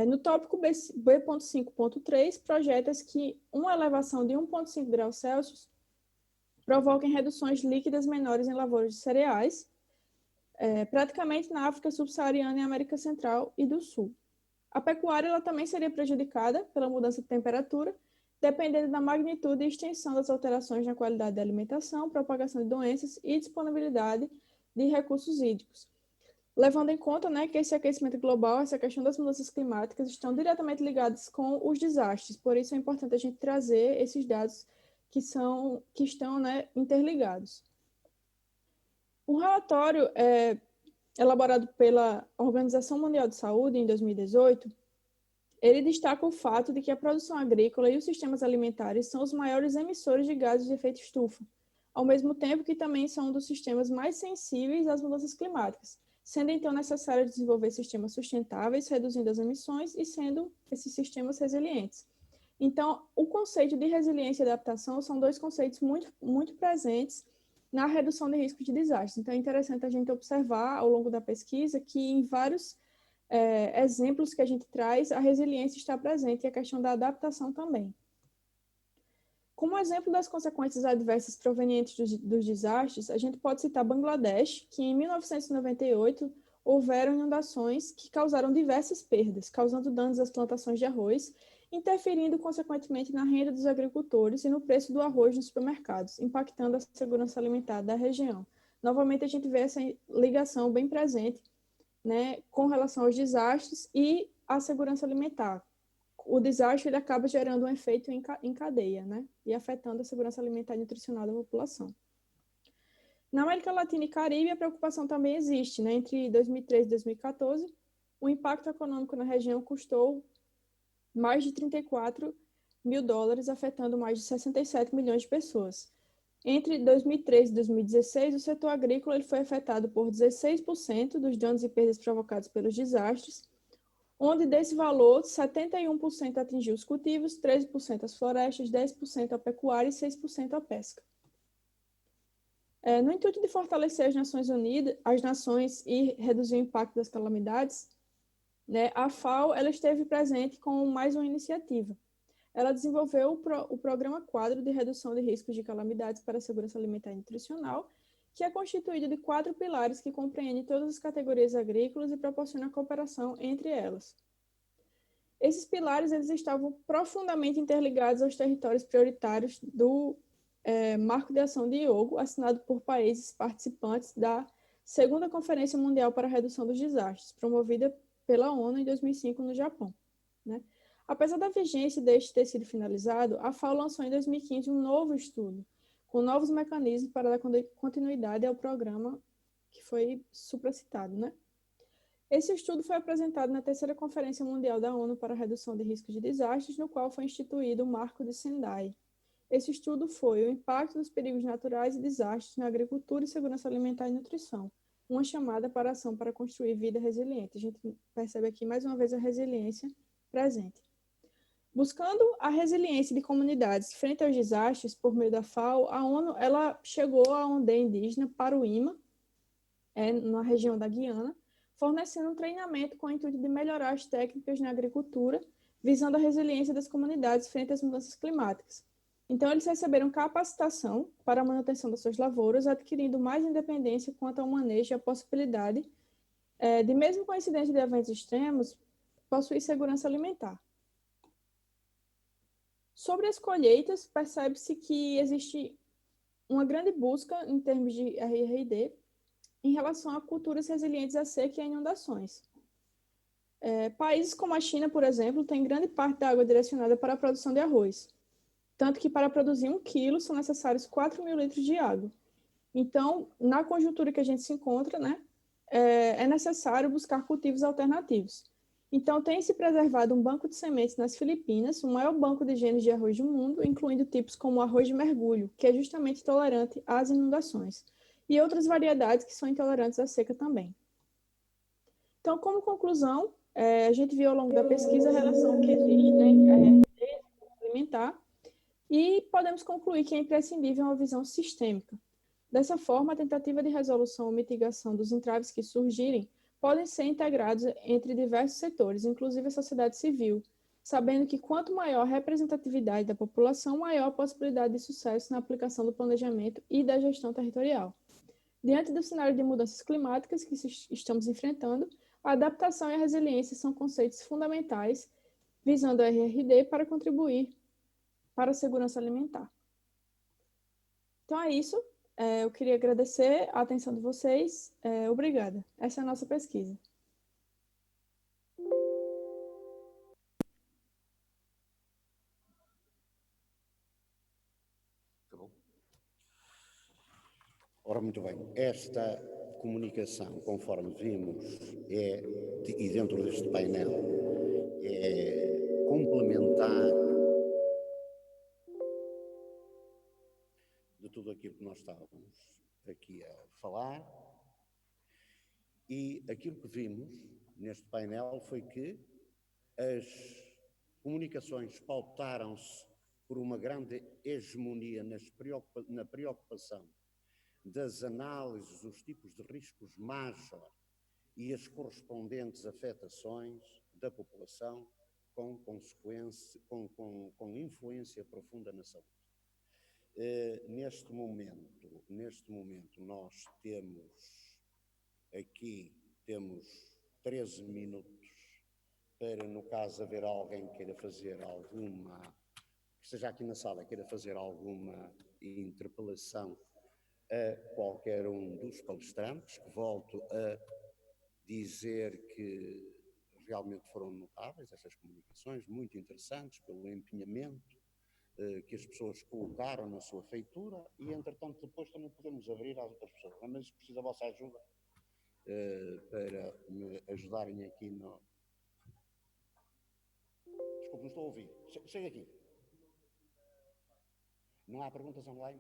No tópico B.5.3, projeta-se que uma elevação de 1,5 graus Celsius provoquem reduções líquidas menores em lavouras de cereais, praticamente na África subsaariana e América Central e do Sul. A pecuária ela também seria prejudicada pela mudança de temperatura, dependendo da magnitude e extensão das alterações na qualidade da alimentação, propagação de doenças e disponibilidade de recursos hídricos. Levando em conta, né, que esse aquecimento global, essa questão das mudanças climáticas estão diretamente ligadas com os desastres, por isso é importante a gente trazer esses dados que estão, né, interligados. Um relatório elaborado pela Organização Mundial de Saúde em 2018, ele destaca o fato de que a produção agrícola e os sistemas alimentares são os maiores emissores de gases de efeito estufa, ao mesmo tempo que também são um dos sistemas mais sensíveis às mudanças climáticas, sendo então necessário desenvolver sistemas sustentáveis, reduzindo as emissões e sendo esses sistemas resilientes. Então, o conceito de resiliência e adaptação são dois conceitos muito, muito presentes na redução de risco de desastres. Então, é interessante a gente observar ao longo da pesquisa que em vários exemplos que a gente traz, a resiliência está presente e a questão da adaptação também. Como exemplo das consequências adversas provenientes dos desastres, a gente pode citar Bangladesh, que em 1998 houveram inundações que causaram diversas perdas, causando danos às plantações de arroz, interferindo consequentemente na renda dos agricultores e no preço do arroz nos supermercados, impactando a segurança alimentar da região. Novamente, a gente vê essa ligação bem presente, né, com relação aos desastres e à segurança alimentar. O desastre ele acaba gerando um efeito em cadeia, né, e afetando a segurança alimentar e nutricional da população. Na América Latina e Caribe, a preocupação também existe, né? Entre 2013 e 2014, o impacto econômico na região custou mais de 34 mil dólares, afetando mais de 67 milhões de pessoas. Entre 2013 e 2016, o setor agrícola ele foi afetado por 16% dos danos e perdas provocados pelos desastres, onde desse valor, 71% atingiu os cultivos, 13% as florestas, 10% a pecuária e 6% a pesca. No intuito de fortalecer as nações e reduzir o impacto das calamidades, né, a FAO ela esteve presente com mais uma iniciativa. Ela desenvolveu o Programa Quadro de Redução de Riscos de Calamidades para a Segurança Alimentar e Nutricional, que é constituído de 4 pilares que compreendem todas as categorias agrícolas e proporcionam cooperação entre elas. Esses pilares eles estavam profundamente interligados aos territórios prioritários do Marco de Ação de Hyogo, assinado por países participantes da Segunda Conferência Mundial para a Redução dos Desastres, promovida pela ONU em 2005 no Japão, né? Apesar da vigência deste ter sido finalizado, a FAO lançou em 2015 um novo estudo, com novos mecanismos para dar continuidade ao programa que foi supracitado, né? Esse estudo foi apresentado na terceira Conferência Mundial da ONU para a Redução de Riscos de Desastres, no qual foi instituído o Marco de Sendai, Esse estudo foi o impacto dos perigos naturais e desastres na agricultura e segurança alimentar e nutrição, uma chamada para ação para construir vida resiliente. A gente percebe aqui mais uma vez a resiliência presente. Buscando a resiliência de comunidades frente aos desastres por meio da FAO, a ONU ela chegou à aldeia indígena Paruíma, na região da Guiana, fornecendo um treinamento com o intuito de melhorar as técnicas na agricultura, visando a resiliência das comunidades frente às mudanças climáticas. Então, eles receberam capacitação para a manutenção das suas lavouras, adquirindo mais independência quanto ao manejo e a possibilidade de, mesmo com a incidência de eventos extremos, possuir segurança alimentar. Sobre as colheitas, percebe-se que existe uma grande busca em termos de RRD em relação a culturas resilientes à seca e a inundações. Países como a China, por exemplo, têm grande parte da água direcionada para a produção de arroz, tanto que para produzir 1 quilo são necessários 4.000 litros de água. Então, na conjuntura que a gente se encontra, né, é necessário buscar cultivos alternativos. Então, tem se preservado um banco de sementes nas Filipinas, o maior banco de genes de arroz do mundo, incluindo tipos como o arroz de mergulho, que é justamente tolerante às inundações, e outras variedades que são intolerantes à seca também. Então, como conclusão, a gente viu ao longo da pesquisa a relação que existe, né, alimentar, e podemos concluir que é imprescindível uma visão sistêmica. Dessa forma, a tentativa de resolução ou mitigação dos entraves que surgirem podem ser integrados entre diversos setores, inclusive a sociedade civil, sabendo que quanto maior a representatividade da população, maior a possibilidade de sucesso na aplicação do planejamento e da gestão territorial. Diante do cenário de mudanças climáticas que estamos enfrentando, a adaptação e a resiliência são conceitos fundamentais, visando a RRD para contribuir para a segurança alimentar. Então é isso. Eu queria agradecer a atenção de vocês. Obrigada. Essa é a nossa pesquisa. Tá bom. Ora, muito bem. Esta comunicação, conforme vimos, e dentro deste painel, é complementar de tudo aquilo que nós estávamos aqui a falar, e aquilo que vimos neste painel foi que as comunicações pautaram-se por uma grande hegemonia na preocupação das análises dos tipos de riscos major e as correspondentes afetações da população com influência profunda na saúde. Neste momento nós temos 13 minutos para, no caso, haver alguém que queira fazer que esteja aqui na sala, queira fazer alguma interpelação a qualquer um dos palestrantes, que volto a dizer que realmente foram notáveis estas comunicações, muito interessantes pelo empenhamento que as pessoas colocaram na sua feitura, e entretanto depois também podemos abrir às outras pessoas, mas preciso da vossa ajuda para me ajudarem aqui no... Desculpe, não estou a ouvir. Chega aqui. Não há perguntas online?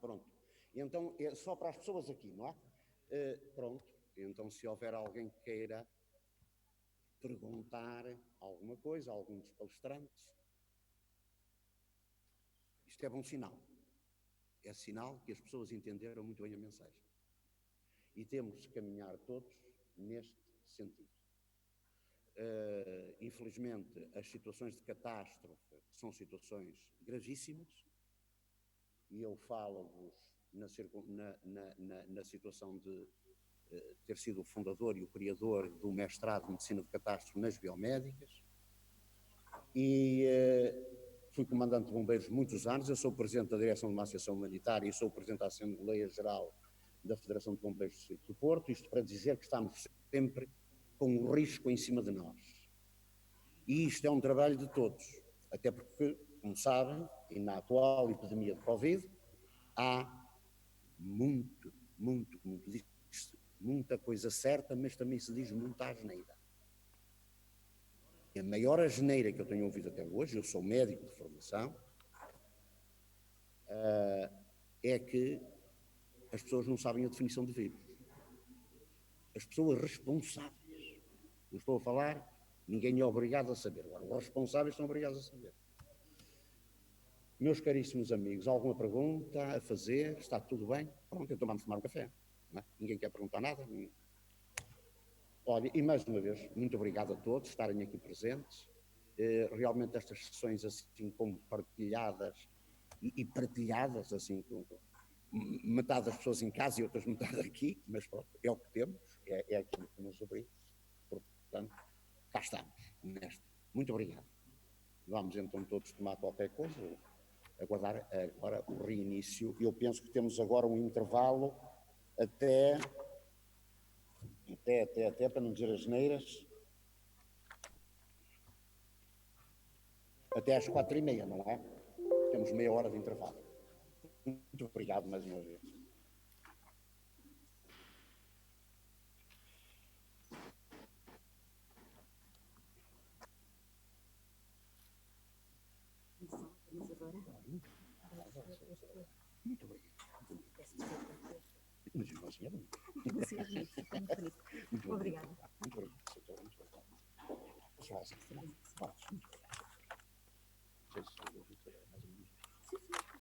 Pronto. Então é só para as pessoas aqui, não é? Pronto. Então, se houver alguém que queira perguntar alguma coisa a algum dos palestrantes, isto é bom sinal. É sinal que as pessoas entenderam muito bem a mensagem. E temos que caminhar todos neste sentido. Infelizmente, as situações de catástrofe são situações gravíssimas, e eu falo-vos na situação de ter sido o fundador e o criador do mestrado de Medicina de Catástrofe nas Biomédicas, e fui comandante de bombeiros muitos anos. Eu sou presidente da direção de uma associação humanitária e sou presidente da Assembleia Geral da Federação de Bombeiros do Distrito do Porto, isto para dizer que estamos sempre com o risco em cima de nós. E isto é um trabalho de todos, até porque, como sabem, e na atual epidemia de Covid, há muita coisa certa, mas também se diz muita asneira. A maior asneira que eu tenho ouvido até hoje, eu sou médico de formação, é que as pessoas não sabem a definição de vírus. As pessoas responsáveis, não estou a falar, ninguém é obrigado a saber. Agora, os responsáveis são obrigados a saber. Meus caríssimos amigos, alguma pergunta a fazer? Está tudo bem? Pronto, então vamos tomar um café. Não é? Ninguém quer perguntar nada? Olha, e mais uma vez, muito obrigado a todos por estarem aqui presentes. Realmente estas sessões assim como partilhadas e partilhadas assim com metade das pessoas em casa e outras metade aqui, mas pronto, é o que temos, é aquilo que nos obriga. Portanto, cá estamos nesta. Muito obrigado. Vamos então todos tomar qualquer coisa, aguardar agora o reinício. Eu penso que temos agora um intervalo até para não dizer as neiras, até às 4h30, não é? Temos meia hora de intervalo. Muito obrigado mais uma vez. Muito obrigado. Muito obrigado. Muito obrigado.